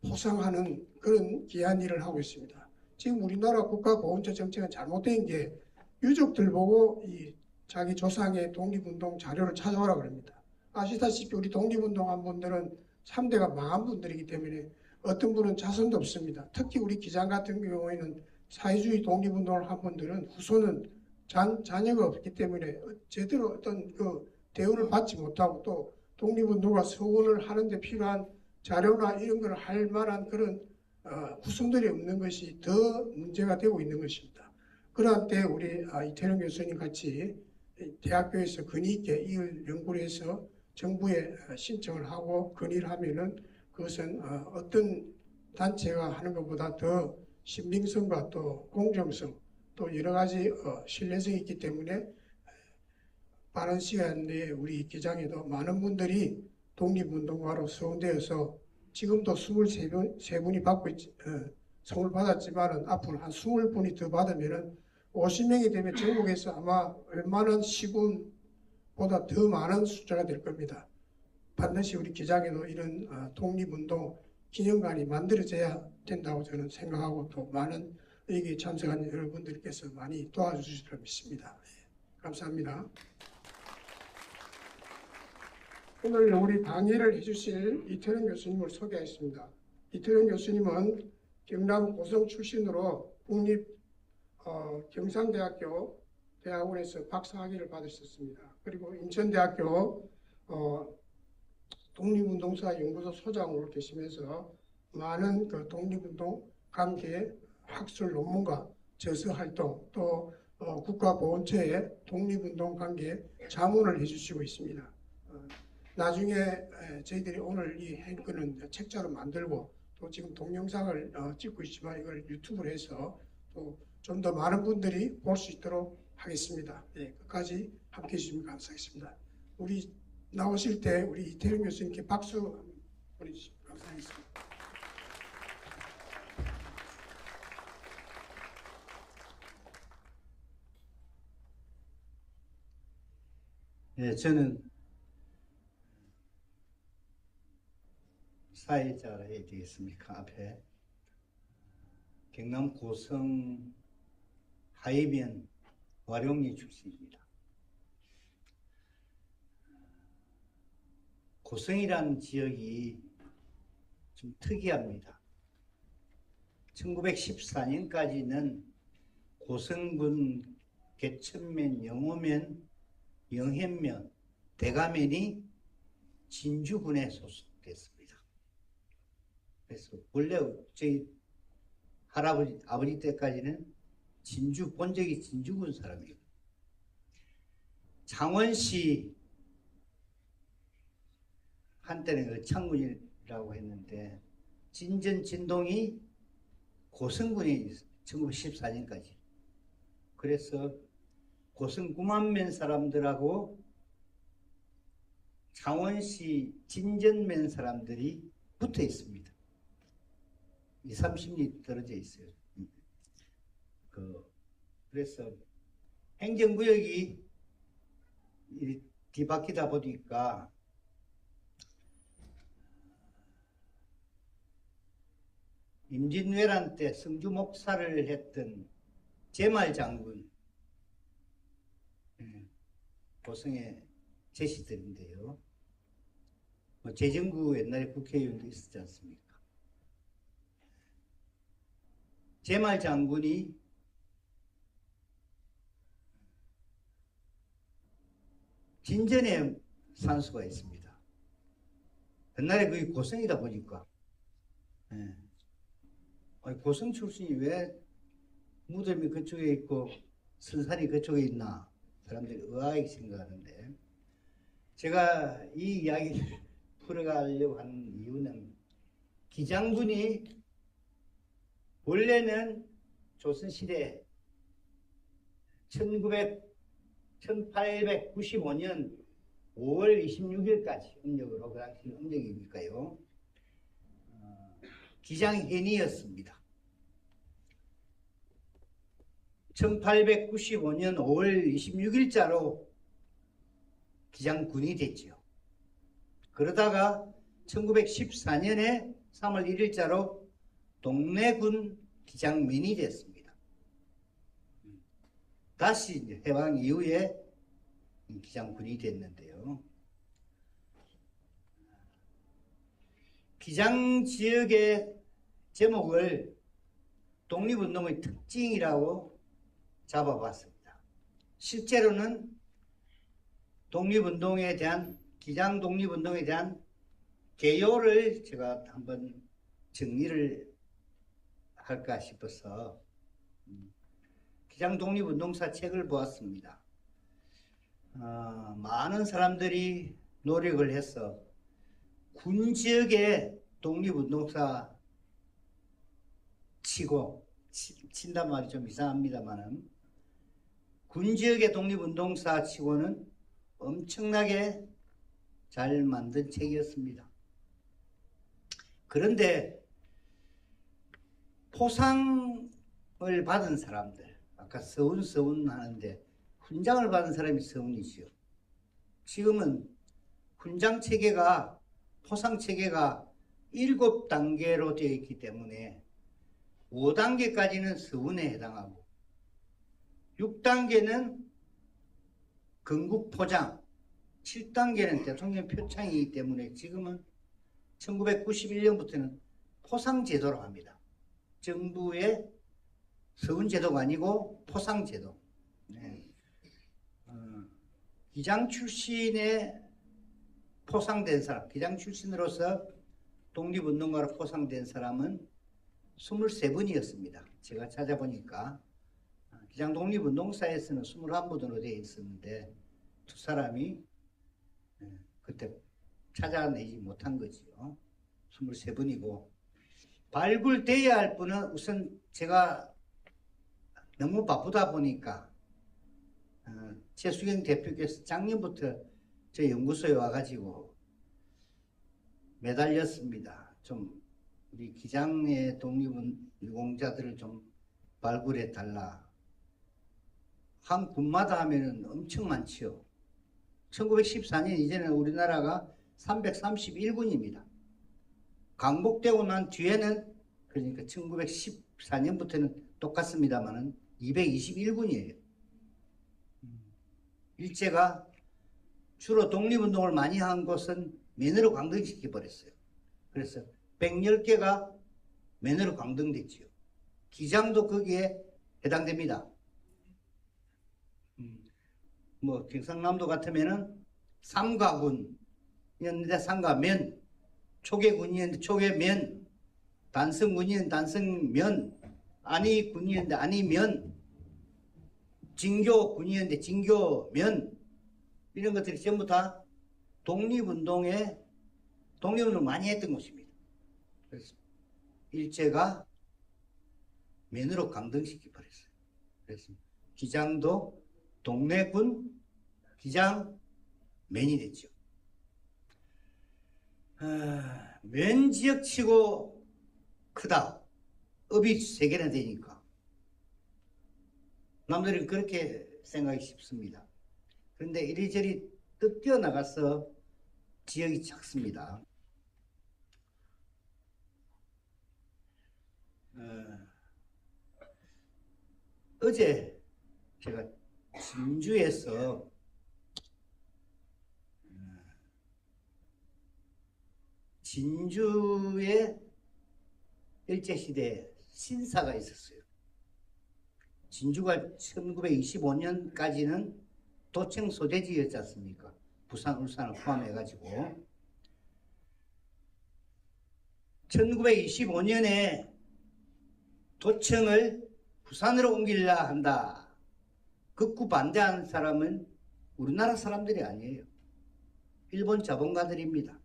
포상하는 그런 귀한 일을 하고 있습니다. 지금 우리나라 국가보훈처 정책은 잘못된 게 유족들 보고 자기 조상의 독립운동 자료를 찾아오라 그럽니다. 아시다시피 우리 독립운동한 분들은 3대가 망한 분들이기 때문에 어떤 분은 자손도 없습니다. 특히 우리 기장 같은 경우에는 사회주의 독립운동을 한 분들은 후손은 자녀가 없기 때문에 제대로 어떤 대우를 받지 못하고, 또 독립운동가 서원을 하는데 필요한 자료나 이런 걸 할 만한 그런 후손들이 없는 것이 더 문제가 되고 있는 것입니다. 그러한 때 우리 이태령 교수님 같이 대학교에서 근위 있게 이걸 연구를 해서 정부에 신청을 하고 건의를 하면은 그것은 어떤 단체가 하는 것보다 더 신빙성과 또 공정성, 또 여러 가지 신뢰성이 있기 때문에 빠른 시간 내에 우리 기장에도 많은 분들이 독립운동가로 서원되어서 지금도 23분이 선물 받았지만은 앞으로 한 20분이 더 받으면은 50명이 되면 전국에서 아마 웬만한 시군보다 더 많은 숫자가 될 겁니다. 반드시 우리 기장에도 이런 독립운동 기념관이 만들어져야 된다고 저는 생각하고, 또 많은 여기에 참석한 여러분들께서 많이 도와주시리라 믿습니다. 감사합니다. 오늘 우리 강의를 해주실 이태령 교수님을 소개하겠습니다. 이태령 교수님은 경남 고성 출신으로 국립 경상대학교 대학원에서 박사학위를 받으셨습니다. 그리고 인천대학교 독립운동사 연구소 소장으로 계시면서 많은 독립운동 관계 학술 논문과 저서 활동, 또 국가보훈처의 독립운동 관계 자문을 해주시고 있습니다. 나중에 저희들이 오늘 이 행사는 책자로 만들고, 또 지금 동영상을 찍고 있지만 이걸 유튜브로 해서 또 좀 더 많은 분들이 볼 수 있도록 하겠습니다. 끝까지 함께해 주시면 감사하겠습니다. 우리 나오실 때 우리 이태령 교수님께 박수 보내주시면 감사하겠습니다. 네, 저는 사회자라 해야 되겠습니까? 앞에 경남 고성 하이면 와룡리 출신입니다. 고성이라는 지역이 좀 특이합니다. 1914년까지는 고성군 개천면, 영호면, 영현면, 대가면이 진주군에 소속됐습니다. 그래서 원래 저희 할아버지, 아버지 때까지는 본적이 진주군 사람이에요. 창원시 한때는 창군이라고 했는데 진전 진동이 고성군이 1914년까지. 그래서 고성 9만면 사람들하고 창원시 진전면 사람들이 붙어 있습니다. 20-30리 떨어져 있어요. 그래서 행정구역이 이 뒤바뀌다 보니까 임진왜란 때 성주 목사를 했던 제말 장군 고성의 제시들인데요. 재정구 옛날에 국회의원도 있었지 않습니까? 제말 장군이 진전에 산수가 있습니다. 옛날에 그게 고성이다 보니까 고성 출신이 왜 무덤이 그쪽에 있고 선산이 그쪽에 있나 사람들이 의아하게 생각하는데 제가 이 이야기를 풀어가려고 하는 이유는 기장군이 원래는 조선시대 1895년 5월 26일까지 음력으로 그 당시 음력이니까요. 기장현이었습니다. 1895년 5월 26일자로 기장군이 됐죠. 그러다가 1914년에 3월 1일자로 동래군 기장면이 됐습니다. 다시 이제 해방 이후에 기장군이 됐는데요. 기장 지역의 제목을 독립운동의 특징이라고 잡아봤습니다. 실제로는 독립운동에 대한 기장 독립운동에 대한 개요를 제가 한번 정리를 할까 싶어서 기장 독립운동사 책을 보았습니다. 많은 사람들이 노력을 해서 군 지역의 독립운동사 치고 친단 말이 좀 이상합니다만은 군 지역의 독립운동사 치고는 엄청나게 잘 만든 책이었습니다. 그런데 포상을 받은 사람들, 아까 서운 하는데 훈장을 받은 사람이 서운이지요. 지금은 훈장 체계가 포상 체계가 7단계로 되어 있기 때문에 5단계까지는 서운에 해당하고 6단계는 건국포장, 7단계는 대통령 표창이기 때문에 지금은 1991년부터는 포상제도로 합니다. 정부의 서운제도가 아니고 포상제도. 네. 기장 출신에 포상된 사람, 기장 출신으로서 독립운동가로 포상된 사람은 23분이었습니다. 제가 찾아보니까 기장 독립운동사에서는 21분으로 되어 있었는데 두 사람이 그때 찾아내지 못한 거지요. 23분이고 발굴돼야 할 분은 우선 제가 너무 바쁘다 보니까 최수경 대표께서 작년부터 저 연구소에 와가지고 매달렸습니다. 좀 우리 기장의 독립유공자들을 좀 발굴해 달라. 한 군마다 하면은 엄청 많지요. 1914년 이제는 우리나라가 331군입니다. 강복되고 난 뒤에는 그러니까 1914년부터는 똑같습니다만은 221군이에요. 일제가 주로 독립운동을 많이 한 곳은 맨으로 강등시켜 버렸어요. 그래서 110개가 맨으로 강등됐지요. 기장도 거기에 해당됩니다. 뭐 경상남도 같으면은 삼가군이었는데 삼가면, 초계군이었는데 초계면, 단성군이었는데 단성면, 안희군이었는데 안희면, 진교군이었는데 진교면, 이런 것들이 전부 다 독립운동을 많이 했던 곳입니다. 그래서 일제가 맨으로 강등시켜 버렸어요. 그래서 기장도 동래군 기장맨이 됐죠. 면 지역치고 크다. 업이 3개나 되니까 남들은 그렇게 생각이 쉽습니다. 그런데 이리저리 또 뛰어나가서 지역이 작습니다. 어제 제가 진주에서 진주에 일제시대 신사가 있었어요. 진주가 1925년까지는 도청 소재지였지 않습니까? 부산, 울산을 포함해가지고 1925년에 도청을 부산으로 옮기려 한다. 극구 반대하는 사람은 우리나라 사람들이 아니에요. 일본 자본가들입니다.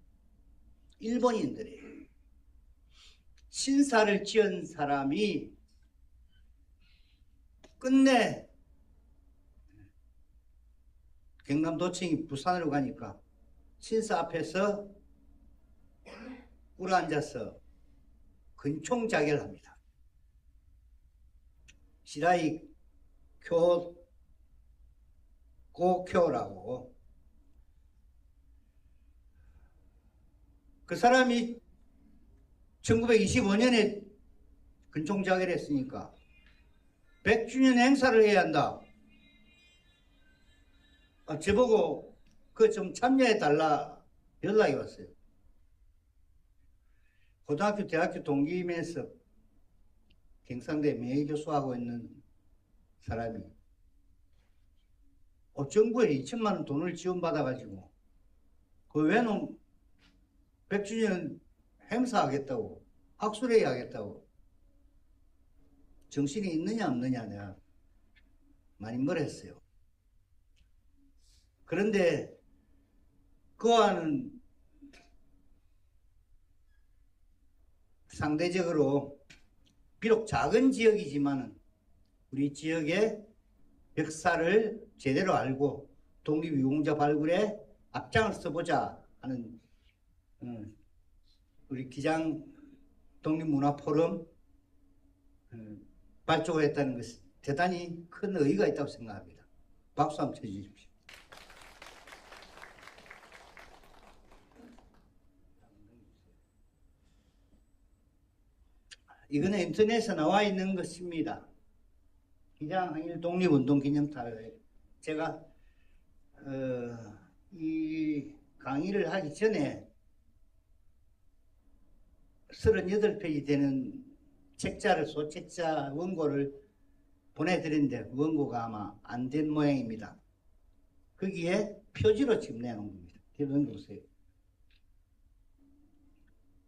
일본인들이에요. 신사를 지은 사람이 끝내 경남도청이 부산으로 가니까 신사 앞에서 꿇어앉아서 근총자결을 합니다. 시라이 고쿄라고. 그 사람이 1925년에 근총자결을 했으니까 100주년 행사를 해야 한다. 저보고 그거 좀 참여해달라 연락이 왔어요. 고등학교, 대학교 동기면서 경상대 명예교수하고 있는 사람이 정부에 2천만 원 돈을 지원받아가지고 그 외놈 100주년 행사하겠다고 학술회의 하겠다고 정신이 있느냐 없느냐 내가 많이 뭐라 했어요. 그런데 그와는 상대적으로 비록 작은 지역이지만 우리 지역의 역사를 제대로 알고 독립유공자 발굴에 앞장을 써보자 하는 우리 기장 독립문화포럼 발족을 했다는 것은 대단히 큰 의의가 있다고 생각합니다. 박수 한번 쳐주십시오. 이거는 인터넷에 나와 있는 것입니다. 기장항일 독립운동 기념탑에 제가 이 강의를 하기 전에 38페이지 되는 책자를 소책자 원고를 보내드렸는데 원고가 아마 안 된 모양입니다. 거기에 표지로 지금 내놓은 겁니다. 여러분 보세요.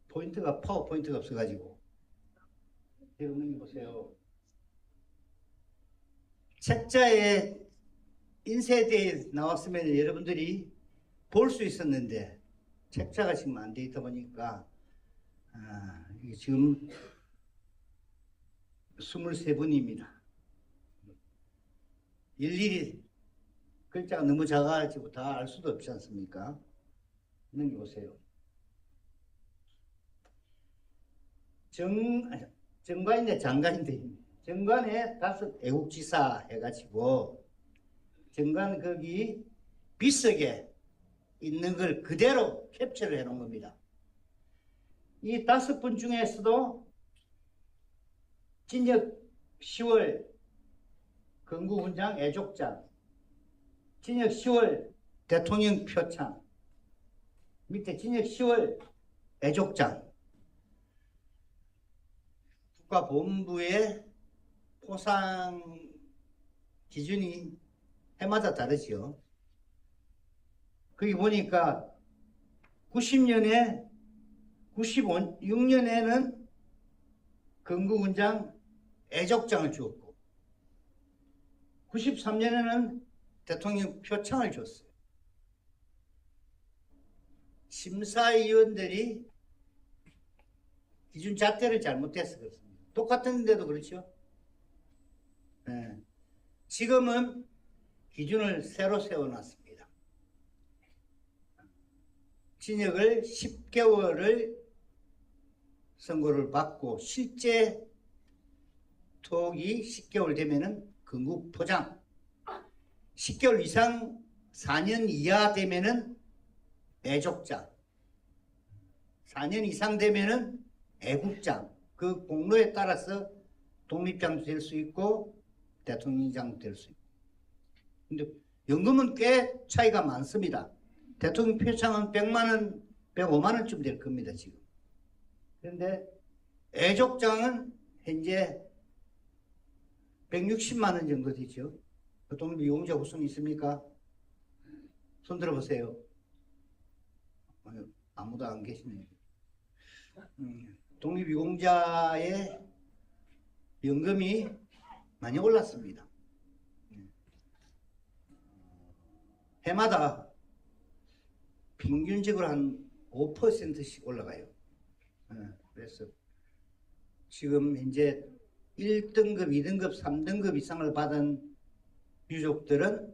파워포인트가 없어가지고 여러분 보세요. 책자에 인쇄대에 나왔으면 여러분들이 볼 수 있었는데 책자가 지금 안 돼 있다 보니까 이게 지금 23분입니다. 일일이 글자가 너무 작아가지고 다 알 수도 없지 않습니까? 넘겨보세요. 정관인데 장관인데 정관에 5 애국지사 해가지고 정관 거기 빗속에 있는 걸 그대로 캡처를 해놓은 겁니다. 이 5분 중에서도 진역 10월 건국훈장 애족장, 진역 10월 대통령 표창, 밑에 진역 10월 애족장, 국가보훈부의 포상 기준이 해마다 다르지요. 거기 보니까 96년에는 건국훈장 애족장을 주었고 93년에는 대통령 표창을 줬어요. 심사위원들이 기준 잣대를 잘못해서 그렇습니다. 똑같은데도 그렇죠. 네. 지금은 기준을 새로 세워놨습니다. 징역을 10개월을 선고를 받고 실제 투옥이 10개월 되면은 건국 포장 10개월 이상 4년 이하 되면은 애족장, 4년 이상 되면은 애국장, 그 공로에 따라서 독립장도 될 수 있고 대통령장도 될 수 있고. 근데 연금은 꽤 차이가 많습니다. 대통령 표창은 100만 원, 105만 원쯤 될 겁니다, 지금. 그런데 애족장은 현재 160만 원 정도 되죠. 독립유공자 후손 있습니까? 손 들어보세요. 아무도 안 계시네요. 독립유공자의 연금이 많이 올랐습니다. 해마다 평균적으로 한 5%씩 올라가요. 그래서 지금 현재 1등급, 2등급, 3등급 이상을 받은 유족들은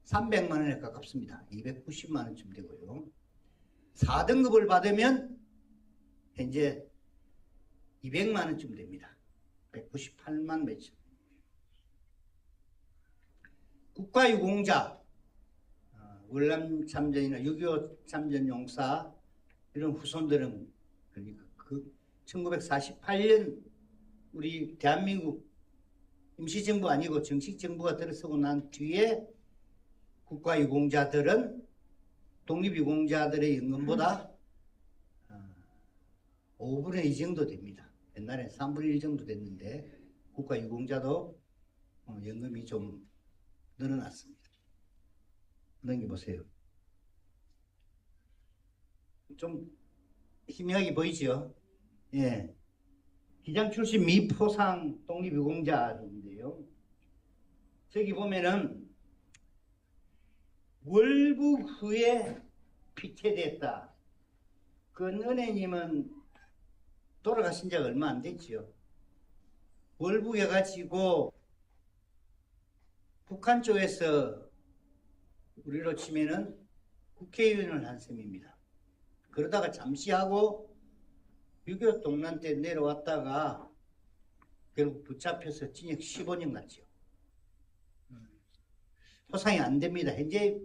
300만 원에 가깝습니다. 290만 원쯤 되고요. 4등급을 받으면 현재 200만 원쯤 됩니다. 198만 몇천. 국가유공자, 월남 참전이나 6.25 참전 용사 이런 후손들은 그러니까 그 1948년 우리 대한민국 임시정부 아니고 정식정부가 들어서고 난 뒤에 국가유공자들은 독립유공자들의 연금보다 5분의 2 정도 됩니다. 옛날에 3분의 1 정도 됐는데 국가유공자도 연금이 좀 늘어났습니다. 넘겨보세요. 좀 희미하게 보이죠? 예. 기장 출신 미포상 독립유공자인데요. 저기 보면은 월북 후에 피체됐다. 은혜님은 돌아가신 지가 얼마 안 됐지요. 월북해가지고 북한 쪽에서 우리로 치면은 국회의원을 한 셈입니다. 그러다가 잠시 하고 6.25 동란 때 내려왔다가 결국 붙잡혀서 징역 15년 갔죠. 포상이 안 됩니다. 현재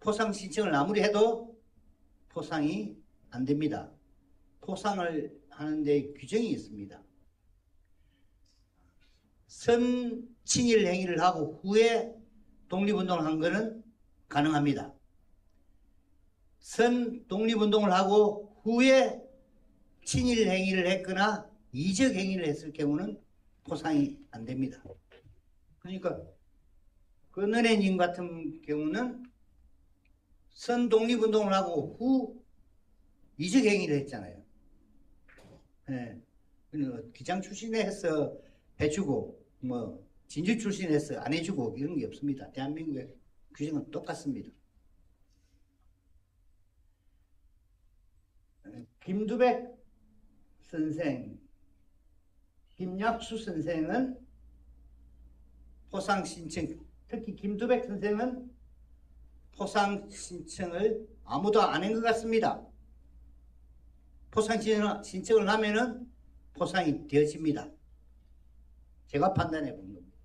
포상 신청을 아무리 해도 포상이 안 됩니다. 포상을 하는데 규정이 있습니다. 선친일 행위를 하고 후에 독립운동을 한 거는 가능합니다. 선 독립운동을 하고 후에 친일 행위를 했거나 이적 행위를 했을 경우는 포상이 안 됩니다. 그러니까 은혜님 같은 경우는 선 독립운동을 하고 후 이적 행위를 했잖아요. 네. 기장 출신에 해서 해주고 뭐 진주 출신에 해서 안 해주고 이런 게 없습니다. 대한민국의 규정은 똑같습니다. 김두백 선생, 김약수 선생은 포상 신청, 특히 김두백 선생은 포상 신청을 아무도 안 한 것 같습니다. 포상 신청을 하면은 포상이 되어집니다. 제가 판단해 본 겁니다.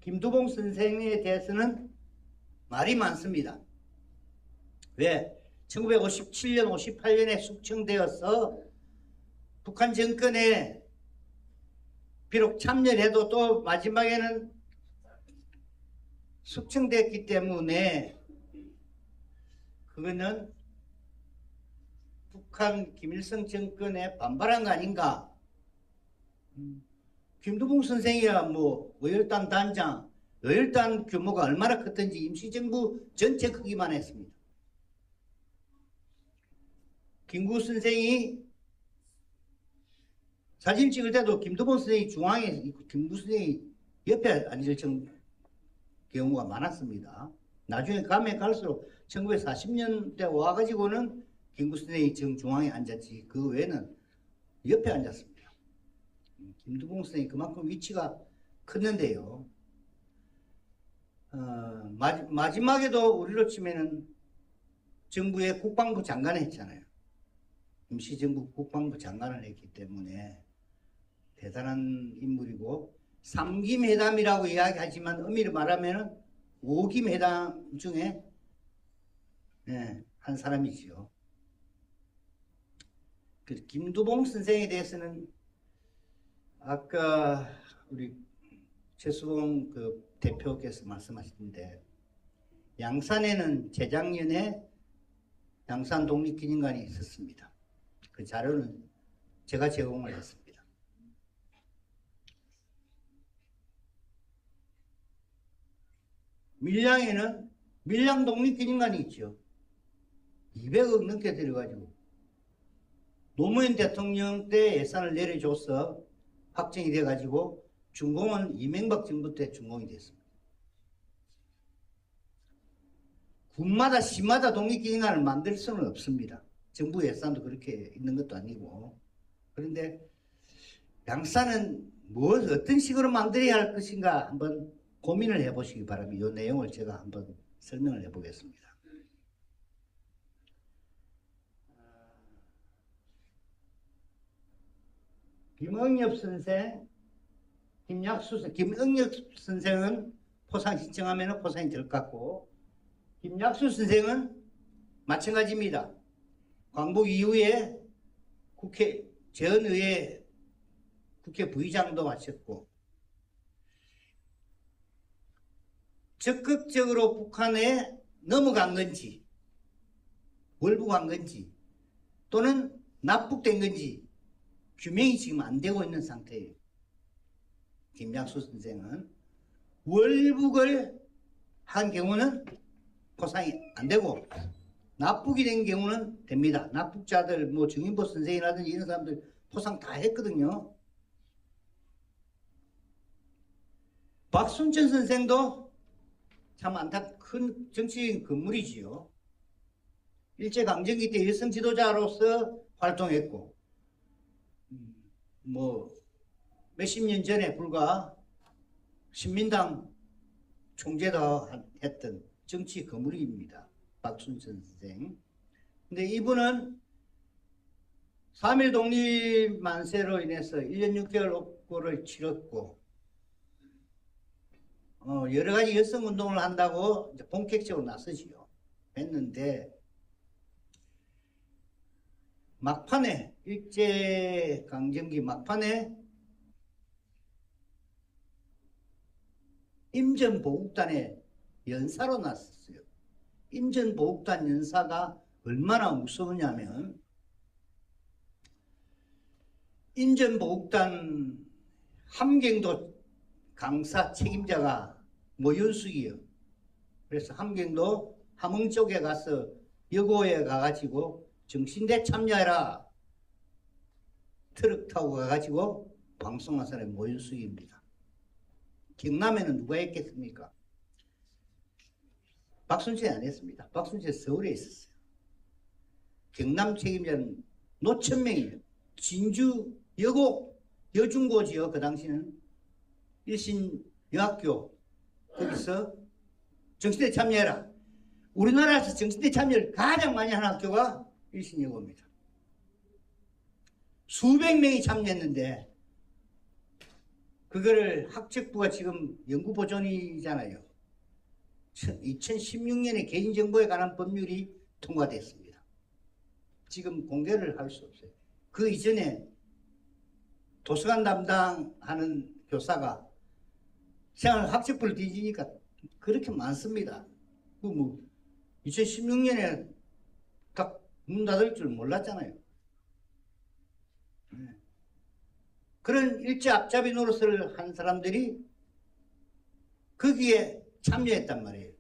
김두봉 선생에 대해서는 말이 많습니다. 왜? 1957년, 58년에 숙청되어서 북한 정권에 비록 참여를 해도 또 마지막에는 숙청됐기 때문에 그거는 북한 김일성 정권에 반발한 거 아닌가. 김두봉 선생이야 뭐 의열단 단장, 의열단 규모가 얼마나 컸던지 임시정부 전체 크기만 했습니다. 김구 선생이 사진 찍을 때도 김두봉 선생이 중앙에 있고 김구 선생이 옆에 앉을 경우가 많았습니다. 나중에 가면 갈수록 1940년대 와가지고는 김구 선생이 정중앙에 앉았지 그 외에는 옆에 앉았습니다. 김두봉 선생이 그만큼 위치가 컸는데요. 마지막에도 우리로 치면은 정부의 국방부 장관을 했잖아요. 임시정부 국방부 장관을 했기 때문에 대단한 인물이고 삼김회담이라고 이야기하지만 의미를 말하면은 5기매당 중에 한 사람이지요. 그 김두봉 선생에 대해서는 아까 우리 최수봉 그 대표께서 말씀하셨는데, 양산에는 재작년에 양산 독립기념관이 있었습니다. 그 자료는 제가 제공을 했습니다. 밀양에는 밀양 독립기념관이 있죠. 200억 넘게 들여가지고 노무현 대통령 때 예산을 내려줘서 확정이 돼가지고 준공은 이명박 정부 때 준공이 됐습니다. 군마다 시마다 독립기념관을 만들 수는 없습니다. 정부 예산도 그렇게 있는 것도 아니고. 그런데 양산은 어떤 식으로 만들어야 할 것인가 한번 고민을 해보시기 바랍니다. 이 내용을 제가 한번 설명을 해보겠습니다. 김응엽 선생, 김응엽 선생은 포상 신청하면 포상이 될 것 같고, 김약수 선생은 마찬가지입니다. 광복 이후에 전의회 국회 부의장도 마쳤고, 적극적으로 북한에 넘어간 건지, 월북한 건지, 또는 납북된 건지, 규명이 지금 안 되고 있는 상태예요. 김약수 선생은 월북을 한 경우는 포상이 안 되고, 납북이 된 경우는 됩니다. 납북자들, 뭐 정인보 선생이라든지 이런 사람들 포상 다 했거든요. 박순천 선생도 참 큰 정치적인 건물이지요. 일제강점기 때 여성 지도자로서 활동했고, 뭐 몇십 년 전에 불과 신민당 총재도 했던 정치 거물입니다. 박순천 선생. 근데 이분은 3.1 독립 만세로 인해서 1년 6개월 옥고를 치렀고, 여러 가지 여성 운동을 한다고 이제 본격적으로 나서지요. 했는데, 막판에, 일제강점기 막판에 임전보국단의 연사로 났었어요. 임전보국단 연사가 얼마나 무서우냐면, 임전보국단 함경도 강사 책임자가 모윤숙이요. 그래서 함경도 함흥 쪽에 가서 여고에 가가지고 정신대 참여해라. 트럭 타고 가가지고 방송한 사람이 모윤숙입니다. 경남에는 누가 했겠습니까? 박순천이 안 했습니다. 박순천이 서울에 있었어요. 경남 책임자는 노천명이에요. 진주 여중고지요. 그 당시는 일신여학교 거기서 정신대 참여해라. 우리나라에서 정신대 참여를 가장 많이 한 학교가 일신여고입니다. 수백 명이 참여했는데 그거를 학책부가 지금 연구보존이잖아요. 2016년에 개인정보에 관한 법률이 통과됐습니다. 지금 공개를 할 수 없어요. 그 이전에 도서관 담당하는 교사가 생활 학책부를 뒤지니까 그렇게 많습니다. 2016년에 딱 문 닫을 줄 몰랐잖아요. 그런 일제 앞잡이 노릇을 한 사람들이 거기에 참여했단 말이에요.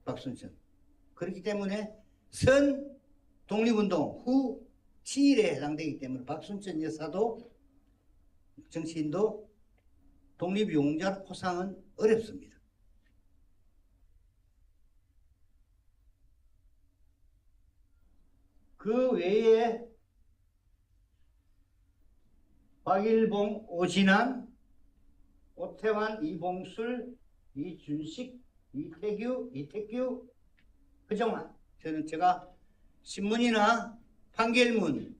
박순천. 그렇기 때문에 선 독립운동 후 친일에 해당되기 때문에 박순천 여사도 정치인도 독립유공자 포상은 어렵습니다. 그 외에 박일봉, 오진환, 오태환, 이봉술, 이준식, 이태규, 허정환. 제가 신문이나 판결문,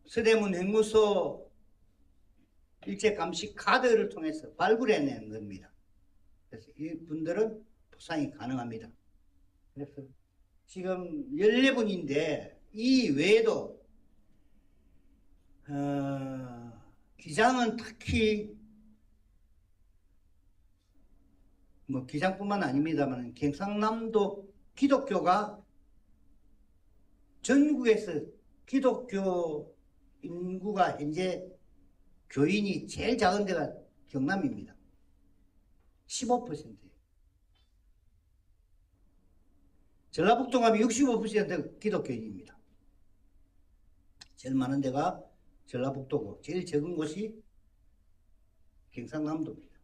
서대문 행무소 일제감시 카드를 통해서 발굴해낸 겁니다. 그래서 이 분들은 포상이 가능합니다. 그래서 지금 14분인데 이 외에도 기장은 특히 뭐 기장뿐만 아닙니다만 경상남도 기독교가 전국에서 기독교 인구가 현재 교인이 제일 작은 데가 경남입니다. 15%예요. 전라북도 가면 65% 기독교인입니다. 제일 많은 데가 전라북도고 제일 적은 곳이 경상남도입니다.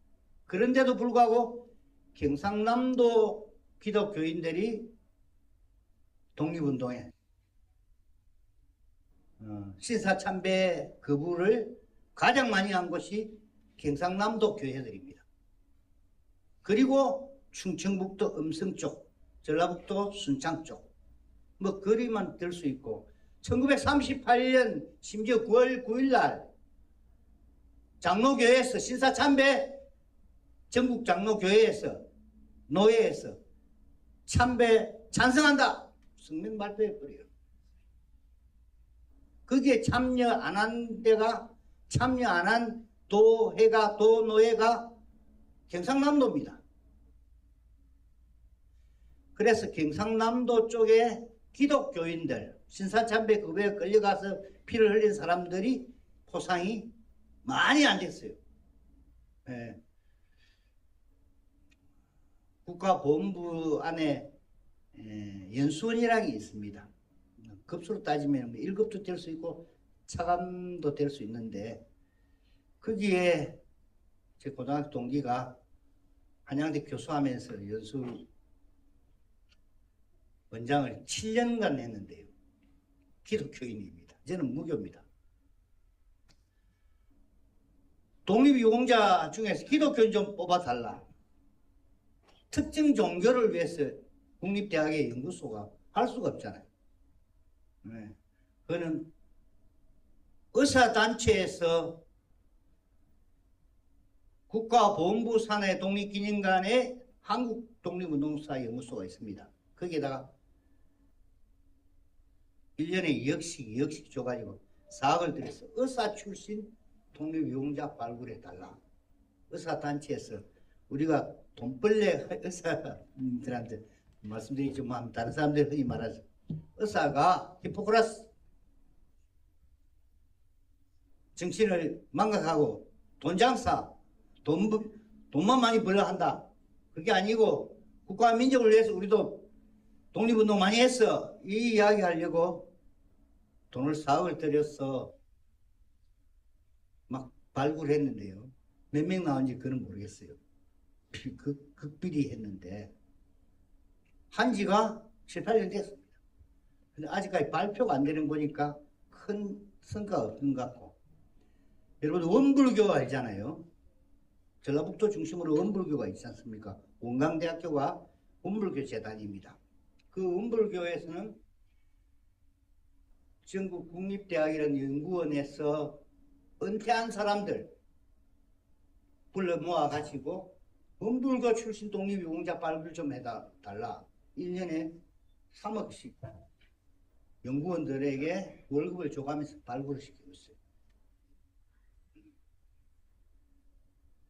그런데도 불구하고 경상남도 기독교인들이 독립운동에 신사참배 거부를 가장 많이 한 곳이 경상남도 교회들입니다. 그리고 충청북도 음성 쪽, 전라북도 순창 쪽, 뭐 거리만 들 수 있고 1938년 심지어 9월 9일 날 장로교회에서 신사참배 전국 장로교회에서 노회에서 참배 찬성한다 성명 발표해버려요. 거기에 참여 안 한 데가 참여 안 한 도회가 도노회가 경상남도입니다. 그래서 경상남도 쪽에 기독교인들 신사참배 거부에 끌려가서 피를 흘린 사람들이 포상이 많이 안 됐어요. 예. 국가보훈부 안에 연수원이라는 게 있습니다. 급수로 따지면 1급도 될 수 있고 차감도 될 수 있는데 거기에 제 고등학교 동기가 한양대 교수하면서 연수 원장을 7년간 했는데요. 기독교인입니다. 저는 무교입니다. 독립유공자 중에서 기독교인 좀 뽑아달라. 특정 종교를 위해서 국립대학의 연구소가 할 수가 없잖아요. 네. 그거는 의사단체에서 국가보훈부 산하 독립기념관에 한국독립운동사 연구소가 있습니다. 거기에다가 1년에 2억씩 줘가지고 4억을 들여서 의사 출신 독립유공자 발굴해달라. 의사단체에서 우리가 돈벌레 의사들한테 말씀드리지만 다른 사람들 흔히 말하죠. 의사가 히포크라스 정신을 망각하고 돈장사 돈만 많이 벌려 한다. 그게 아니고 국가와 민족을 위해서 우리도 독립운동 많이 했어. 이 이야기 하려고 돈을 4억을 들여서 막 발굴했는데요. 몇 명 나온지 그건 모르겠어요. 극비리 했는데 한 지가 7, 8년 됐습니다. 근데 아직까지 발표가 안 되는 거니까 큰 성과가 없는 것 같고. 여러분 원불교 알잖아요. 전라북도 중심으로 원불교가 있지 않습니까? 원광대학교가 원불교 재단입니다. 그 원불교에서는 전국 국립대학이라는 연구원에서 은퇴한 사람들 불러 모아가지고 원불교 출신 독립유공자 발굴 좀 해달라. 1년에 3억씩 연구원들에게 월급을 줘가면서 발굴을 시키고 있어요.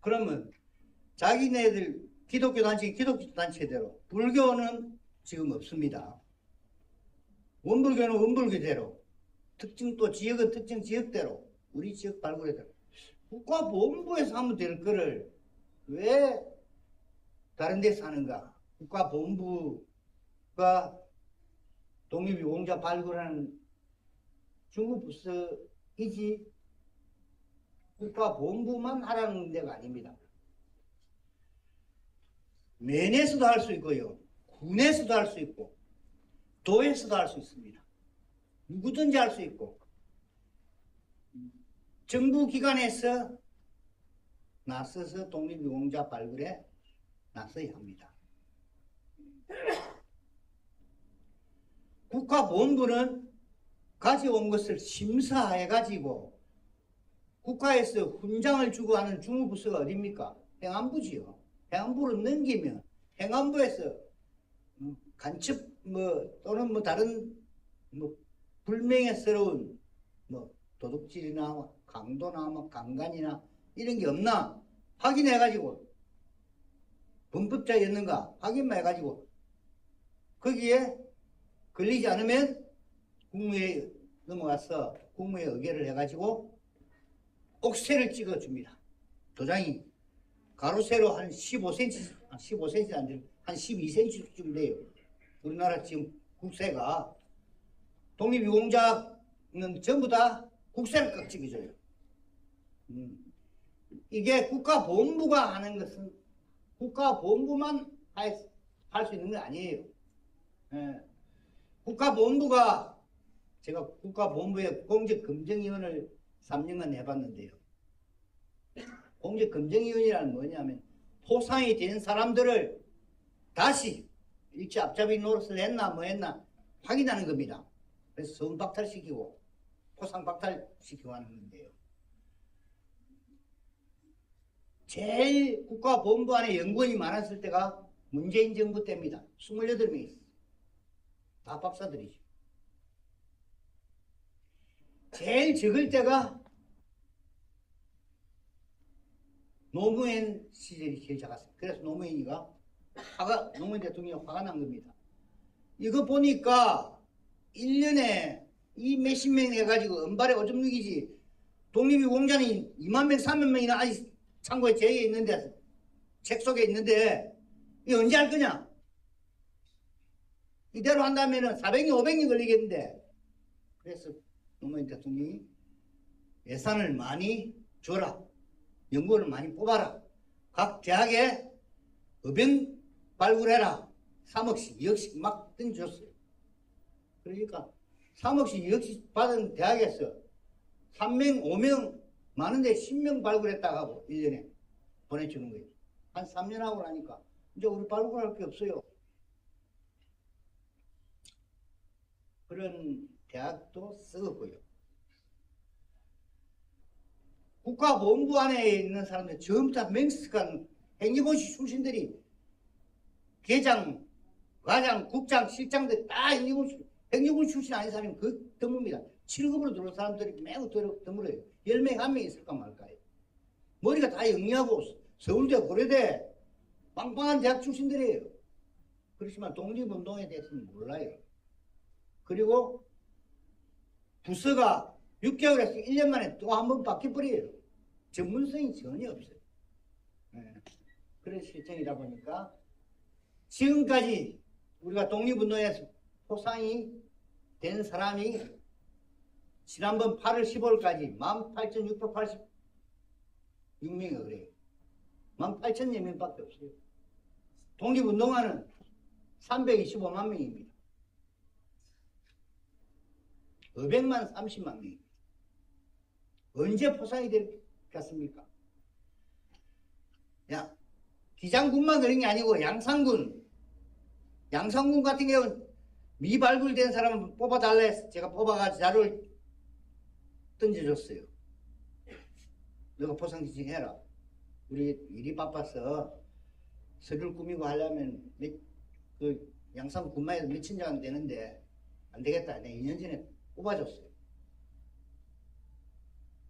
그러면 자기네들 기독교 단체대로 불교는 지금 없습니다. 원불교는 원불교대로 특징 또 지역은 특정 지역대로 우리 지역 발굴대로 국가보훈부에서 하면 될 거를 왜 다른 데서 하는가? 국가보훈부가 독립유공자 발굴하는 중부부서이지 국가보훈부만 하라는 데가 아닙니다. 면에서도 할 수 있고요. 군에서도 할 수 있고 도에서도 할 수 있습니다. 누구든지 할 수 있고 정부기관에서 나서서 독립유공자 발굴에 나서야 합니다. 국가보훈부는 가져온 것을 심사해가지고 국가에서 훈장을 주고 하는 중후부서가 어딥니까? 행안부지요. 행안부로 넘기면 행안부에서 간첩 또는 다른 불명예스러운 도둑질이나 강도나 강간이나 이런 게 없나 확인해가지고 범법자였는가 확인만 해가지고 거기에 걸리지 않으면 국무회의에 넘어가서 국무회의 의결을 해가지고 옥새를 찍어줍니다. 도장이 가로 세로 한 15cm, 15cm 안 돼요. 한 12cm쯤 돼요. 우리나라 지금 국세가 독립유공자는 전부 다 국세를 깍 찍어줘요. 이게 국가보훈부가 하는 것은 국가보훈부만 할 수 있는 건 아니에요. 예. 국가보훈부가 제가 국가보훈부의 공적검증위원을 3년간 해봤는데요. 공적검증위원이라는 뭐냐면 포상이 된 사람들을 다시 일제 앞잡이 노릇을 했나 뭐 했나 확인하는 겁니다. 그래서 서운 박탈시키고 포상 박탈시키고 하는 건데요. 제일 국가보훈부 안에 연구원이 많았을 때가 문재인 정부 때입니다. 28명이 있어요. 다 박사들이죠. 제일 적을 때가 노무현 시절이 제일 작았어요. 그래서 노무현 대통령이 화가 난 겁니다. 이거 보니까 1년에 이 몇십 명 해가지고 은발에 오줌 누기지 독립유공자는 2만 명, 3만 명이나 아직 창고에 제에 있는데 책 속에 있는데 이 언제 할 거냐? 이대로 한다면 400년, 500년 걸리겠는데 그래서 노무현 대통령이 예산을 많이 줘라. 연구원을 많이 뽑아라. 각 대학에 의병 발굴해라. 3억씩, 2억씩 막 던져줬어요. 그러니까 3억씩, 2억씩 받은 대학에서 3명, 5명 많은데 10명 발굴했다고 하고 1년에 보내주는 거예요. 한 3년 하고 나니까 이제 우리 발굴할 게 없어요. 그런 대학도 썩었고요. 국가보훈부 안에 있는 사람들 전부 다 맹스간 행정고시 출신들이 계장, 과장, 국장, 실장들 다 행정고시 출신 아닌 사람이 그 드뭅니다. 7급으로 들어온 사람들이 매우 드물어요. 10명, 1명 있을까 말까요. 머리가 다 영리하고 서울대, 고려대 빵빵한 대학 출신들이에요. 그렇지만 독립운동에 대해서는 몰라요. 그리고 부서가 6개월에서 1년 만에 또 한 번 바뀌어버려요. 전문성이 전혀 없어요. 네. 그런 실정이다 보니까 지금까지 우리가 독립운동에서 포상이 된 사람이 지난번 8월 15일까지 18,686명이 그래요. 18,000여 명밖에 없어요. 독립운동화는 325만 명입니다. 500만 30만 명입니다. 언제 포상이 되겠습니까? 기장군만 그런 게 아니고 양산군 같은 경우는 미발굴된 사람을 뽑아달라 해서 제가 뽑아가지고 자료를 던져줬어요. 너가 포상 지정해라. 우리 일이 바빠서 서류를 꾸미고 하려면 그 양산군만에서 몇천 장 되는데 안 되겠다. 내가 2년 전에 뽑아줬어요.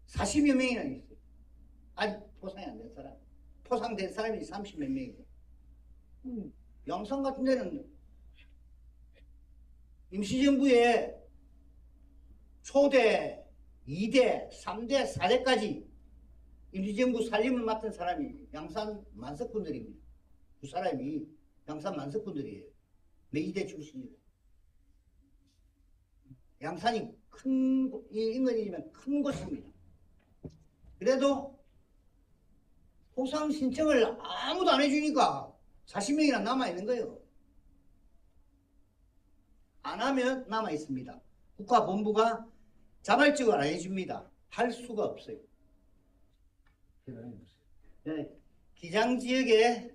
40여 명이나 있어요. 아직 포상이 안 된 사람. 포상된 사람이 30몇 명이고. 양산 같은 데는 임시정부에 초대, 2대, 3대, 4대까지 임시정부 살림을 맡은 사람이 양산 만석군들입니다. 두 사람이 양산 만석군들이에요. 매이대 출신이고. 양산이 인근이면 큰 곳입니다. 그래도 포상 신청을 아무도 안 해주니까 40명이나 남아있는 거예요. 안 하면 남아있습니다. 국가본부가 자발적으로 안 해줍니다. 할 수가 없어요. 네, 기장지역에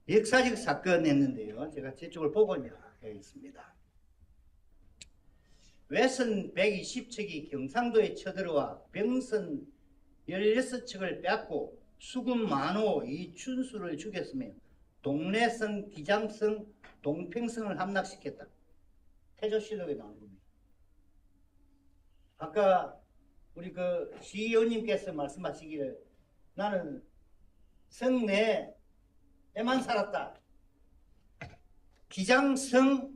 역사적 사건 했는데요. 제가 저쪽을 보고 있습니다. 외선 120척이 경상도에 쳐들어와 병선 16척을 빼앗고 수군 만호 이춘수를 죽였으며 동래성, 기장성, 동평성을 함락시켰다. 태조실록에 나온 겁니다. 아까 우리 그 시의원님께서 말씀하시기를 나는 성내에만 살았다. 기장성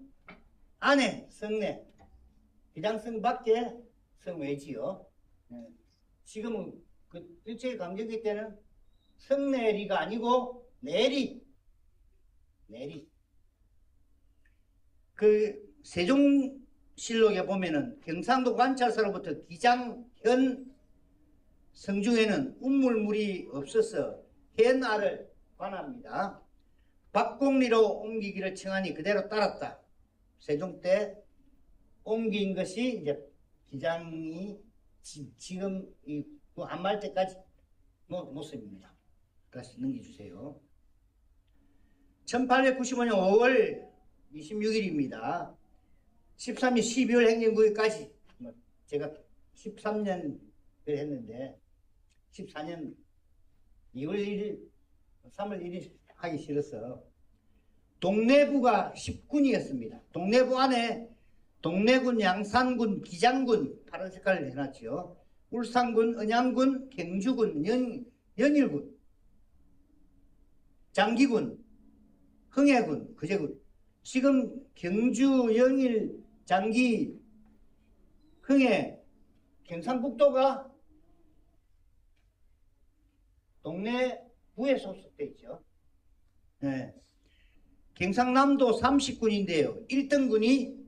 안에 성내, 기장성 밖에 성외지요. 지금은 그 일제강점기 때는 성내리가 아니고 내리. 그 세종실록에 보면은 경상도 관찰사로부터 기장현 성중에는 운물물이 없어서 현아를 관합니다. 박곡리로 옮기기를 청하니 그대로 따랐다. 세종 때 옮긴 것이 이제 기장이 지금 이 한말 때까지 모습입니다. 다시 넘겨주세요. 1895년 5월 26일입니다. 13년 12월 행정구역까지 제가 13년을 했는데 14년 2월 1일 3월 1일 하기 싫어서 동래부가 10군이었습니다. 동래부 안에 동래군, 양산군, 기장군 파란 색깔을 해놨죠. 울산군, 언양군, 경주군, 연일군, 장기군, 흥해군, 거제군. 지금 경주, 연일, 장기, 흥해, 경상북도가 동래부에 소속돼 있죠. 네. 경상남도 30군인데요. 1등군이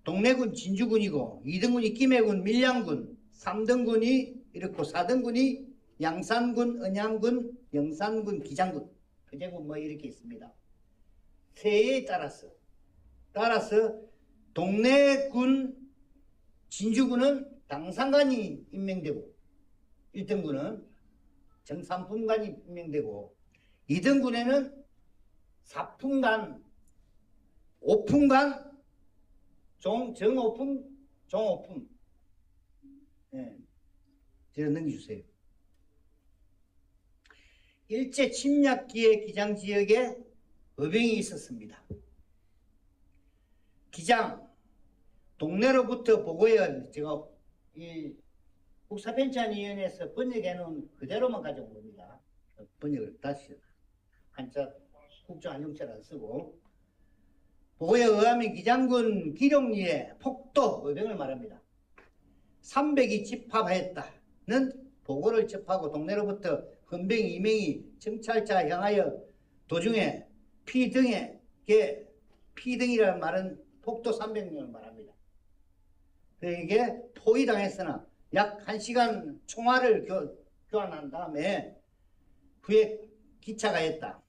동래군 진주군이고 2등군이 김해군 밀양군, 3등군이 이렇고 4등군이 양산군, 언양군, 영산군, 기장군, 거제군 뭐 이렇게 있습니다. 세에 따라서 동래군 진주군은 당상관이 임명되고 1등군은 정삼품관이 임명되고 2등군에는 사품관, 오품관, 정오품, 종오품. 예. 제가 넘겨주세요. 일제 침략기의 기장지역에 의병이 있었습니다. 기장, 동래로부터 보고해 제가 이 국사편찬위원회에서 번역해놓은 그대로만 가져온 겁니다. 번역을 다시 한자 국정안용체를 안 쓰고 보고에 의하면 기장군 기룡리에 폭도 의병을 말합니다. 300이 집합했다는 보고를 접하고 동래로부터 헌병 2명이 정찰차 향하여 도중에 피등이라는 말은 폭도 300명을 말합니다. 이게 포위당했으나 약 1시간 총알을 교환한 다음에 후에 기차가 했다.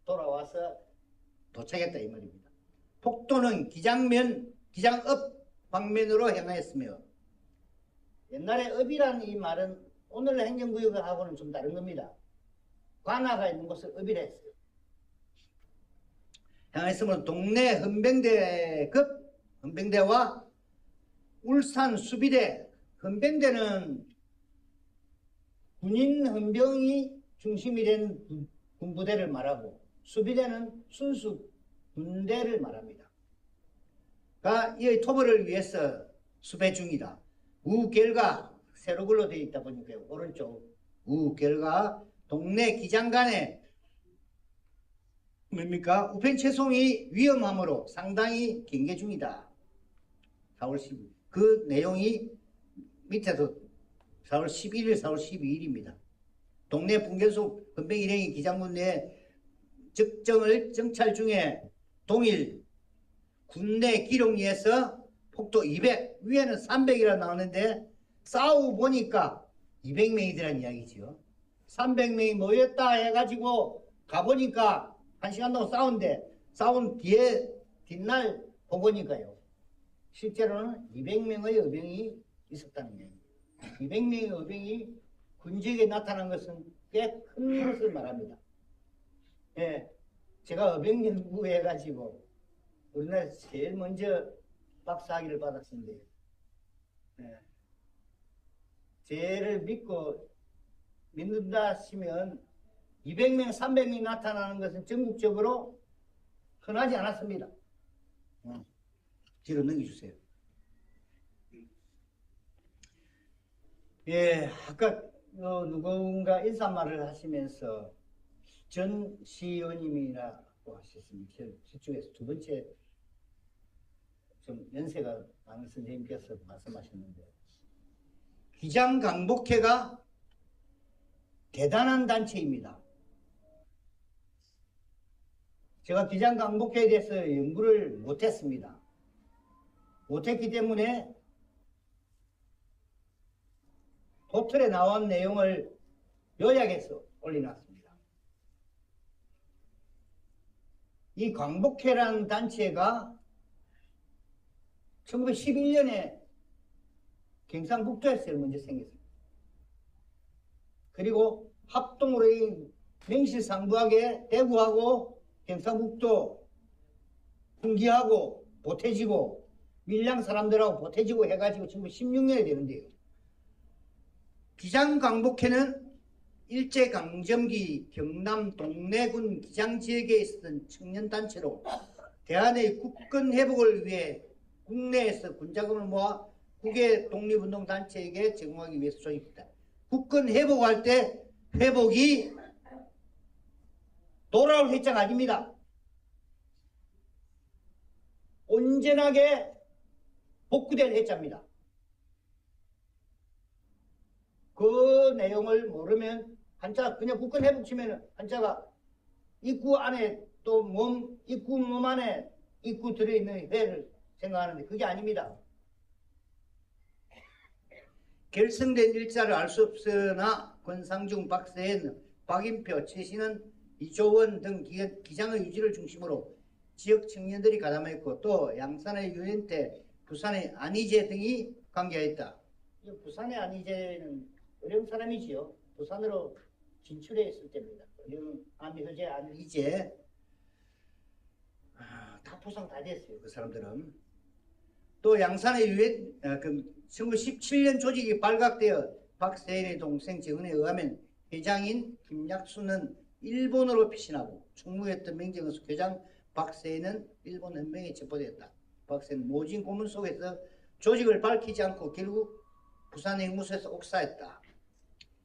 돌아와서 도착했다 이 말입니다. 폭도는 기장읍 방면으로 향하였으며 옛날에 읍이라는 이 말은 오늘 행정구역하고는 좀 다른 겁니다. 관아가 있는 곳을 읍이라 했어요. 향했으므로 동래 헌병대와 울산 수비대, 헌병대는 군인 헌병이 중심이 된 군부대를 말하고 수비대는 순수 군대를 말합니다. 이 토벌을 위해서 수배 중이다. 우결과 세로 글로 되어 있다 보니까 오른쪽 우결과 동래 기장 간에 뭡니까? 우편 채송이 위험함으로 상당히 경계 중이다. 4월 10일. 그 내용이 밑에도 4월 11일, 4월 12일입니다. 동래 분계속 헌병 일행이 기장군 내 적정을 정찰 중에 동일 군내 기룡리에서 폭도 200, 위에는 300이라 나오는데 싸우고 보니까 200명이더란 이야기죠. 300명이 모였다 해가지고 가보니까 1시간 동안 싸운데 싸운 뒷날 보니까요. 실제로는 200명의 의병이 있었다는 얘기예요. 200명의 의병이 군지역에 나타난 것은 꽤 큰 것을 말합니다. 예, 제가 의병 연구해가지고 우리나라에서 제일 먼저 박사학위를 받았는데 예, 쟤를 믿고 믿는다 하시면 200명, 300명 나타나는 것은 전국적으로 흔하지 않았습니다. 뒤로 넘겨주세요. 예, 아까 누군가 인사말을 하시면서 전 시의원님이라고 하셨습니다. 저쪽에서 두 번째 좀 연세가 많은 선생님께서 말씀하셨는데, 기장강복회가 대단한 단체입니다. 제가 기장강복회에 대해서 연구를 못했습니다. 못했기 때문에 포털에 나온 내용을 요약해서 올려놨습니다. 이 광복회라는 단체가 1911년에 경상북도에서 먼저 생겼습니다. 그리고 합동으로 이 명실상부하게 대구하고 경상북도 분기하고 보태지고 밀양 사람들하고 보태지고 해가지고 1916년에 되는데요. 기장광복회는 일제강점기 경남 동래군 기장지역에 있었던 청년단체로 대한의 국권 회복을 위해 국내에서 군자금을 모아 국외 독립운동단체에게 제공하기 위해서 조직했다. 국권 회복할 때 회복이 돌아올 회자가 아닙니다. 온전하게 복구될 회자입니다. 그 내용을 모르면 한자 그냥 국권 회복 치면 한자가 입구 안에 또 입구 몸 안에 입구 들어있는 회를 생각하는데 그게 아닙니다. 결성된 일자를 알 수 없으나 권상중, 박세현, 박인표, 최신은 이조원 등 기장의 유지를 중심으로 지역 청년들이 가담했고 또 양산의 유현태, 부산의 안희재 등이 관계하였다. 부산의 안희재는 어려운 사람이지요. 부산으로 진출해 있을 때입니다. 어려운 안희재, 안희재 다 포상 다 됐어요. 그 사람들은. 또 양산의 유현, 1917년 조직이 발각되어 박세현의 동생 정은에 의하면 회장인 김약수는 일본으로 피신하고 총무했던 명정에서 교장 박세현은 일본 헌병에 체포되었다. 박세현은 모진 고문 속에서 조직을 밝히지 않고 결국 부산 행무소에서 옥사했다.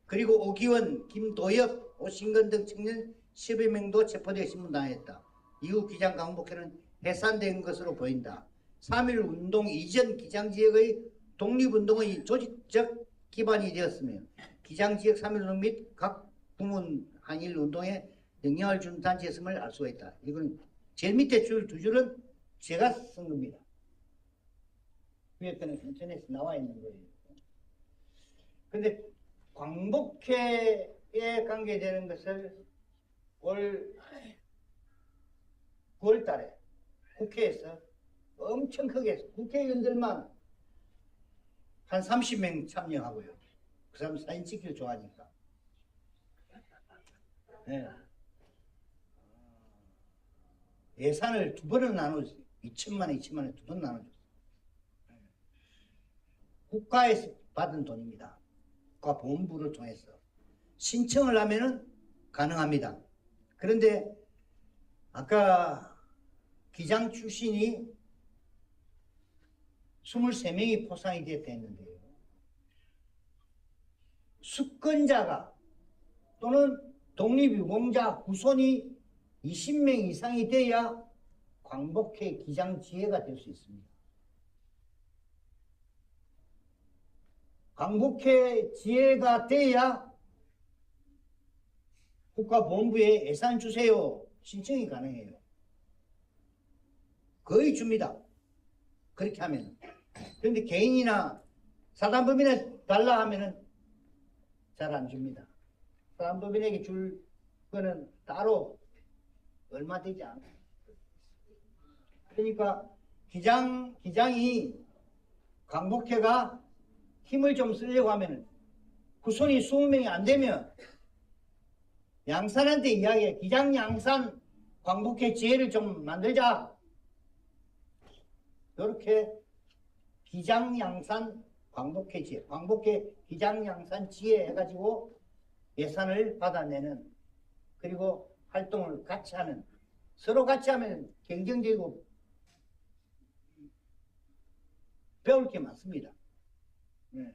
그리고 오기원, 김도엽, 오신건 등 청년 10여 명도 체포되어 신문당했다. 이후 기장강복회는 해산된 것으로 보인다. 3.1 운동 이전 기장지역의 독립운동의 조직적 기반이 되었으며 기장지역 3.1 운동 및 각 부문 항일 운동에 영향을 준 단체였음을 알 수가 있다. 이거는 제일 밑에 줄 두 줄은 제가 쓴 겁니다. 위에 거는 인터넷에 나와 있는 거예요. 근데 광복회에 관계되는 것을 올 9월 달에 국회에서 엄청 크게 해서 국회의원들만 한 30명 참여하고요. 그 사람 사진 찍기를 좋아하니까. 네. 예산을 두 번을 나눠줬어요. 2천만 원, 2천만 원 두 번 나눠줬어요. 국가에서 받은 돈입니다. 국가보훈부를 통해서. 신청을 하면은 가능합니다. 그런데 아까 기장 출신이 23명이 포상이 되었다 했는데요. 수권자가 또는 독립유공자 후손이 20명 이상이 돼야 광복회 기장 지혜가 될 수 있습니다. 광복회 지혜가 돼야 국가보훈부에 예산 주세요 신청이 가능해요. 거의 줍니다. 그렇게 하면. 그런데 개인이나 사단법인에 달라 하면은 잘 안 줍니다. 사단법인에게 줄 거는 따로 얼마 되지 않아요. 그러니까 기장이 광복회가 힘을 좀 쓰려고 하면은 후손이 20명이 안 되면 양산한테 이야기해. 기장 양산 광복회 지혜를 좀 만들자. 이렇게 기장 양산 광복회 지혜, 광복회 기장 양산 지혜 해가지고 예산을 받아내는 그리고 활동을 같이 하는 서로 같이 하면 경쟁적이고 배울 게 많습니다. 네.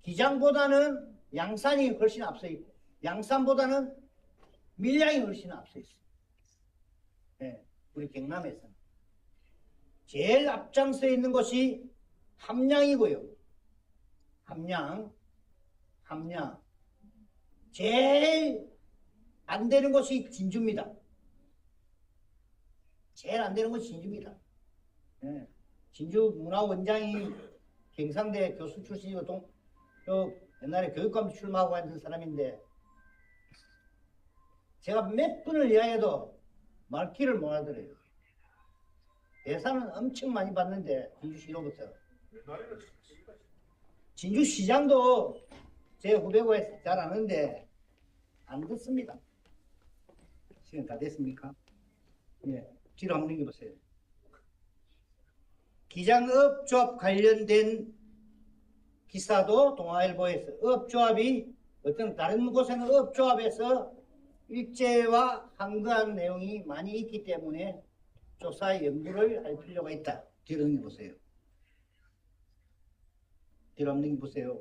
기장보다는 양산이 훨씬 앞서 있고 양산보다는 밀양이 훨씬 앞서 있습니다. 네. 우리 경남에서는 제일 앞장서 있는 것이 함량이고요. 함량. 제일 안 되는 것이 진주입니다. 제일 안 되는 것이 진주입니다. 네. 진주 문화원장이 경상대 교수 출신이고 옛날에 교육감 출마하고 했던 사람인데 제가 몇 분을 이야기해도 말귀를 못 알아들어요. 예산은 엄청 많이 받는데 진주시로부터 진주시장도 제 후배고 잘 아는데 안 듣습니다. 시간 다 됐습니까? 예, 뒤로 한번 넘겨보세요. 기장업조합 관련된 기사도 동아일보에서 업조합이 어떤 다른 곳에는 업조합에서 일제와 한거한 내용이 많이 있기 때문에 조사 연구를 할 필요가 있다. 뒤로 넘겨보세요. 뒤로 한번 넘겨보세요.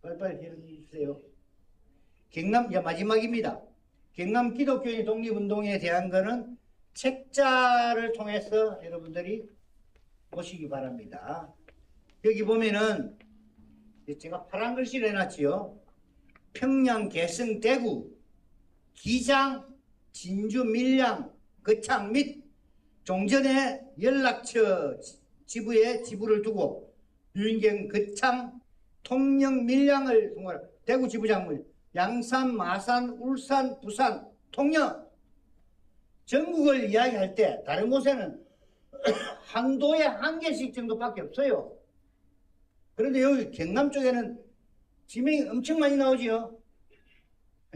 빨리빨리 뒤로 넘겨주세요. 경남, 마지막입니다. 경남 기독교인 독립운동에 대한 거는 책자를 통해서 여러분들이 보시기 바랍니다. 여기 보면은 제가 파란 글씨를 해놨지요. 평양, 개성, 대구, 기장, 진주, 밀양, 거창 및 종전의 연락처 지부에 지부를 두고 유인경, 거창, 통영, 밀양을 통과할 대구 지부장물, 양산, 마산, 울산, 부산, 통영 전국을 이야기할 때 다른 곳에는 한도에 한 개씩 정도밖에 없어요. 그런데 여기 경남 쪽에는 지명이 엄청 많이 나오지요.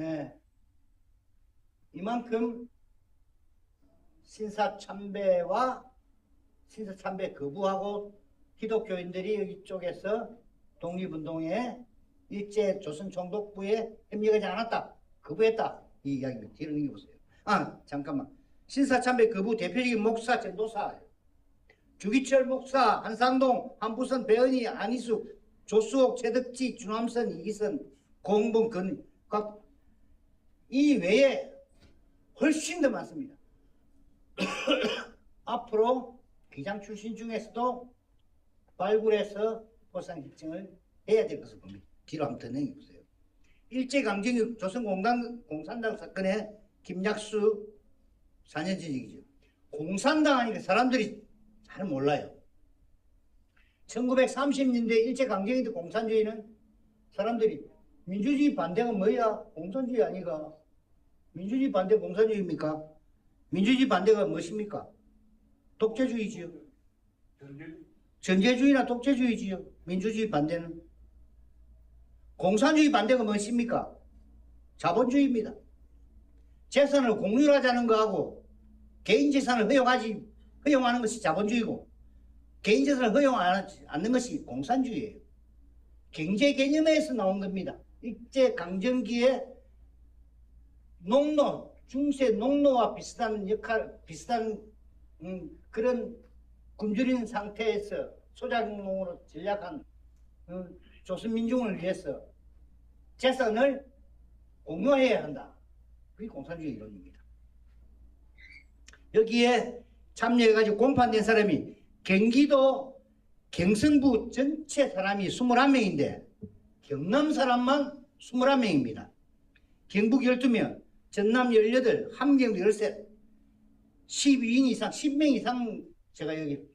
예. 이만큼 신사참배 거부하고 기독교인들이 여기 쪽에서 독립운동에 일제 조선총독부에 협력하지 않았다. 거부했다. 이 이야기입니다. 뒤로 넘겨보세요. 잠깐만. 신사참배 거부 대표적인 목사, 전도사 주기철 목사, 한상동, 한부선, 배은희, 안희수, 조수옥, 최덕지, 주남선, 이기선, 공봉, 이 외에 훨씬 더 많습니다. 앞으로 기장 출신 중에서도 발굴해서 보상 결정을 해야 될 것을 봅니다. 뒤로 한번 더 넘겨보세요. 일제강점기 조선공산당 사건의 김약수 4년 전 얘기죠. 공산당 하니까 사람들이 잘 몰라요. 1930년대 일제강점기 때 공산주의는 사람들이 민주주의 반대가 뭐야? 공산주의 아니가? 민주주의 반대 공산주의입니까? 민주주의 반대가 무엇입니까? 독재주의지요. 전제주의나 독재주의지요. 민주주의 반대는. 공산주의 반대가 무엇입니까? 자본주의입니다. 재산을 공유하자는 거하고 개인 재산을 허용하는 것이 자본주의고 개인 재산을 허용하지 않는 것이 공산주의예요. 경제 개념에서 나온 겁니다. 일제 강점기에 농노, 중세 농노와 비슷한 그런 굶주린 상태에서 소작농으로 전략한 조선민중을 위해서 재산을 공유해야 한다. 그게 공산주의 이론입니다. 여기에 참여해가지고 공판된 사람이 경기도 경성부 전체 사람이 21명인데 경남 사람만 21명입니다. 경북 12명, 전남 18, 함경 13, 12인 이상, 10명 이상 제가 여기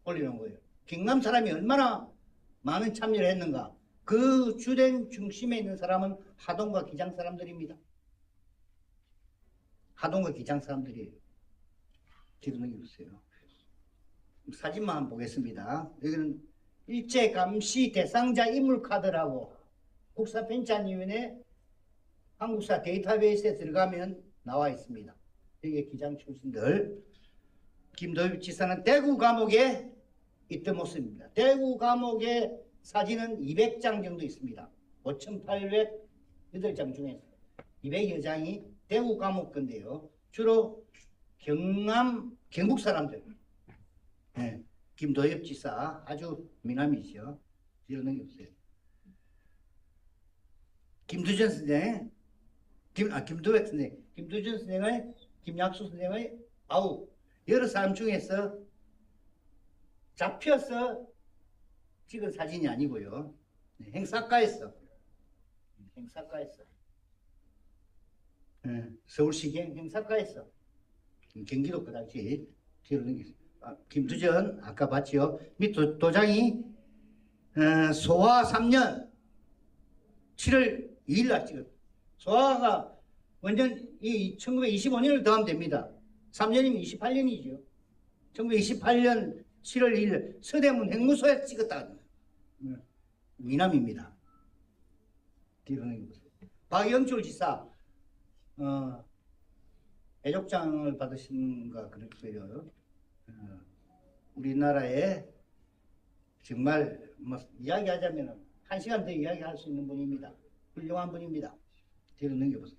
올려놓은 거예요. 경남 사람이 얼마나 많은 참여를 했는가. 그 주된 중심에 있는 사람은 하동과 기장 사람들입니다. 하동과 기장 사람들이에요. 뒤로 넘겨주세요. 사진만 한번 보겠습니다. 여기는 일제감시 대상자 인물카드라고 국사편찬위원회 한국사 데이터베이스에 들어가면 나와 있습니다. 여기 기장 출신들. 김도엽 지사는 대구 감옥에 있던 모습입니다. 대구 감옥에 사진은 200장 정도 있습니다. 5,808장 중에서 200여 장이 대구 감옥 건데요. 주로 경북 사람들. 네. 김도엽 지사 아주 미남이죠. 이런 게 없어요. 김두전 선생, 김도엽 선생, 김두전 선생의 김약수 선생의 여러 사람 중에서 잡혀서 찍은 사진이 아니고요. 네, 행사가에서 서울시경 행사가에서 경기도 그 당시 뒤로 넘겼어요. 김두전 아까 봤지요. 밑 도장이 소화 3년 7월 2일 날 찍었어요. 소화가 완전 이 1925년을 더하면 됩니다. 3년이면 28년이죠. 1928년 7월 2일 서대문 행무소에서 찍었다. 미남입니다. 뒤로 넘겨보세요. 박영출 지사 애족장을 받으신가 그럴 거예요. 우리나라에 정말 뭐 이야기하자면 1시간 더 이야기할 수 있는 분입니다. 훌륭한 분입니다. 뒤로 넘겨보세요.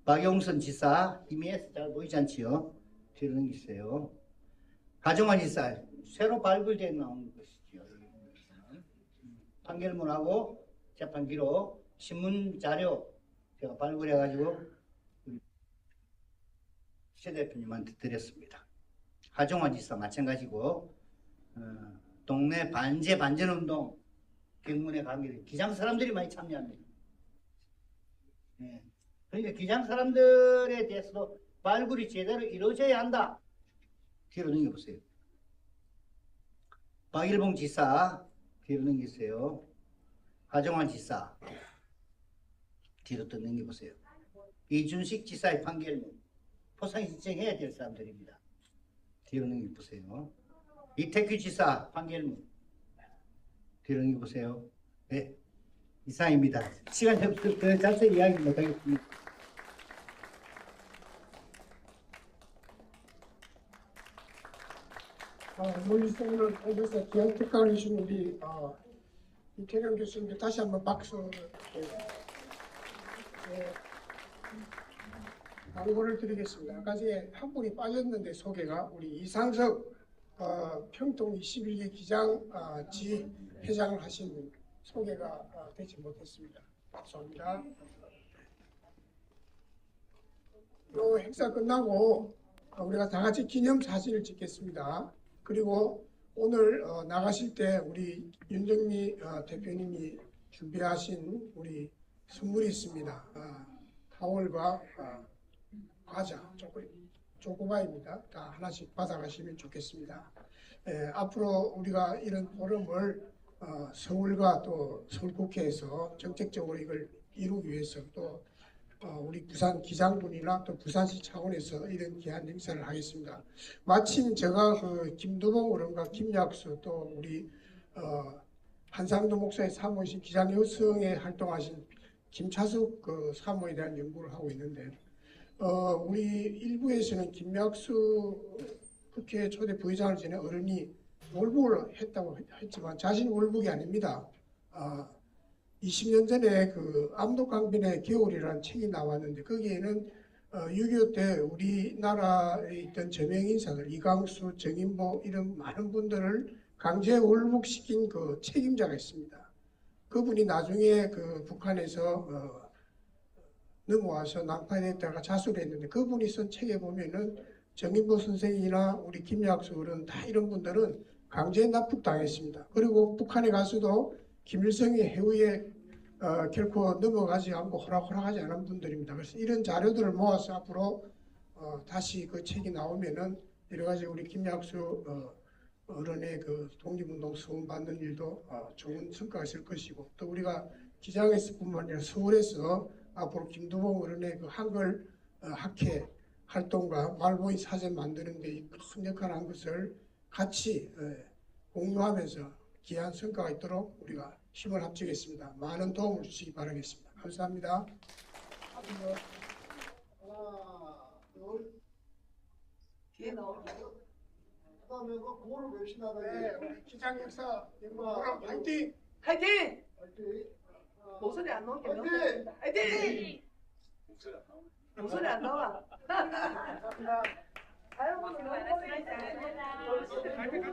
박용선 지사 이미에서 잘 보이지 않지요? 뒤로 넘기세요. 가정환 지사 새로 발굴되어 나온 것이죠. 판결문하고 재판 기록, 신문 자료 제가 발굴해가지고 최 대표님한테 드렸습니다. 하정환 지사 마찬가지고 동네 반전운동 경문에 가게 기장 사람들이 많이 참여합니다. 네. 그러니까 기장 사람들에 대해서도 발굴이 제대로 이루어져야 한다. 뒤로 넘겨보세요. 박일봉 지사 뒤로 넘기세요. 하정환 지사 뒤로 또 넘겨보세요. 이준식 지사의 판결문 포상이 신청해야 될 사람들입니다. 뒤로 넘겨보세요. 이태규 지사 판결문 뒤로 넘겨보세요. 네, 이상입니다. 시간이 없어서 더 자세히 이야기 못하겠습니다. 논리성을 통해서 귀한 특강을 해주신 우리 이태경 교수님께 다시 한번 박수. 광고를 드리겠습니다. 아까 전에 한 분이 빠졌는데 소개가 우리 이상석 평통 21기 기장지 회장을 하신 소개가 되지 못했습니다. 죄송합니다. 이 행사 끝나고 우리가 다 같이 기념 사진을 찍겠습니다. 그리고 오늘 나가실 때 우리 윤정미 대표님이 준비하신 우리 선물이 있습니다. 타월과 과자, 초코바입니다. 다 하나씩 받아가시면 좋겠습니다. 앞으로 우리가 이런 포럼을 서울과 또 서울국회에서 정책적으로 이걸 이루기 위해서 또 우리 부산 기장군이나 또 부산시 차원에서 이런 귀한 행사를 하겠습니다. 마침 제가 그 김두봉 어른과 김약수 또 우리 한상도 목사의 사모이신 기장 여성에 활동하신 김차숙 그 사모에 대한 연구를 하고 있는데 우리 일부에서는 김약수 국회 초대 부의장을 지낸 어른이 월북을 했다고 했지만 자신 월북이 아닙니다. 20년 전에 그 암독강변의 겨울이라는 책이 나왔는데 거기에는 6.25 때 우리나라에 있던 저명 인사들 이강수, 정인보 이런 많은 분들을 강제 월북시킨 그 책임자가 있습니다. 그분이 나중에 그 북한에서 넘어와서 난파됐다가 자수를 했는데 그분이 쓴 책에 보면은 정인보 선생이나 우리 김약수 어른 다 이런 분들은 강제 납북당했습니다. 그리고 북한에 가서도 김일성의 해후에 결코 넘어가지 않고 호락호락하지 않은 분들입니다. 그래서 이런 자료들을 모아서 앞으로 다시 그 책이 나오면은 여러 가지 우리 김약수 어른의 그 독립운동 수훈 받는 일도 좋은 성과가 있을 것이고 또 우리가 기장에서뿐만 아니라 서울에서 앞으로 김두봉 어른의 그 한글 학회 활동과 말보이 사전 만드는 데 큰 역할을 한 것을 같이 공유하면서 귀한 성과가 있도록 우리가 힘을 합치겠습니다. 많은 도움을 주시기 바라겠습니다. 감사합니다. 하나, 둘, 뒤에 나오고. 그다음에 그 구호를 외치나 네, 우리 기장 역사 연구원 화이팅! 화이팅! 화이팅! 목소리 안 나오게 화이팅! 화이팅! 화이팅! 목소리 안 나와. 아유, 오늘 너무 고생했습니다.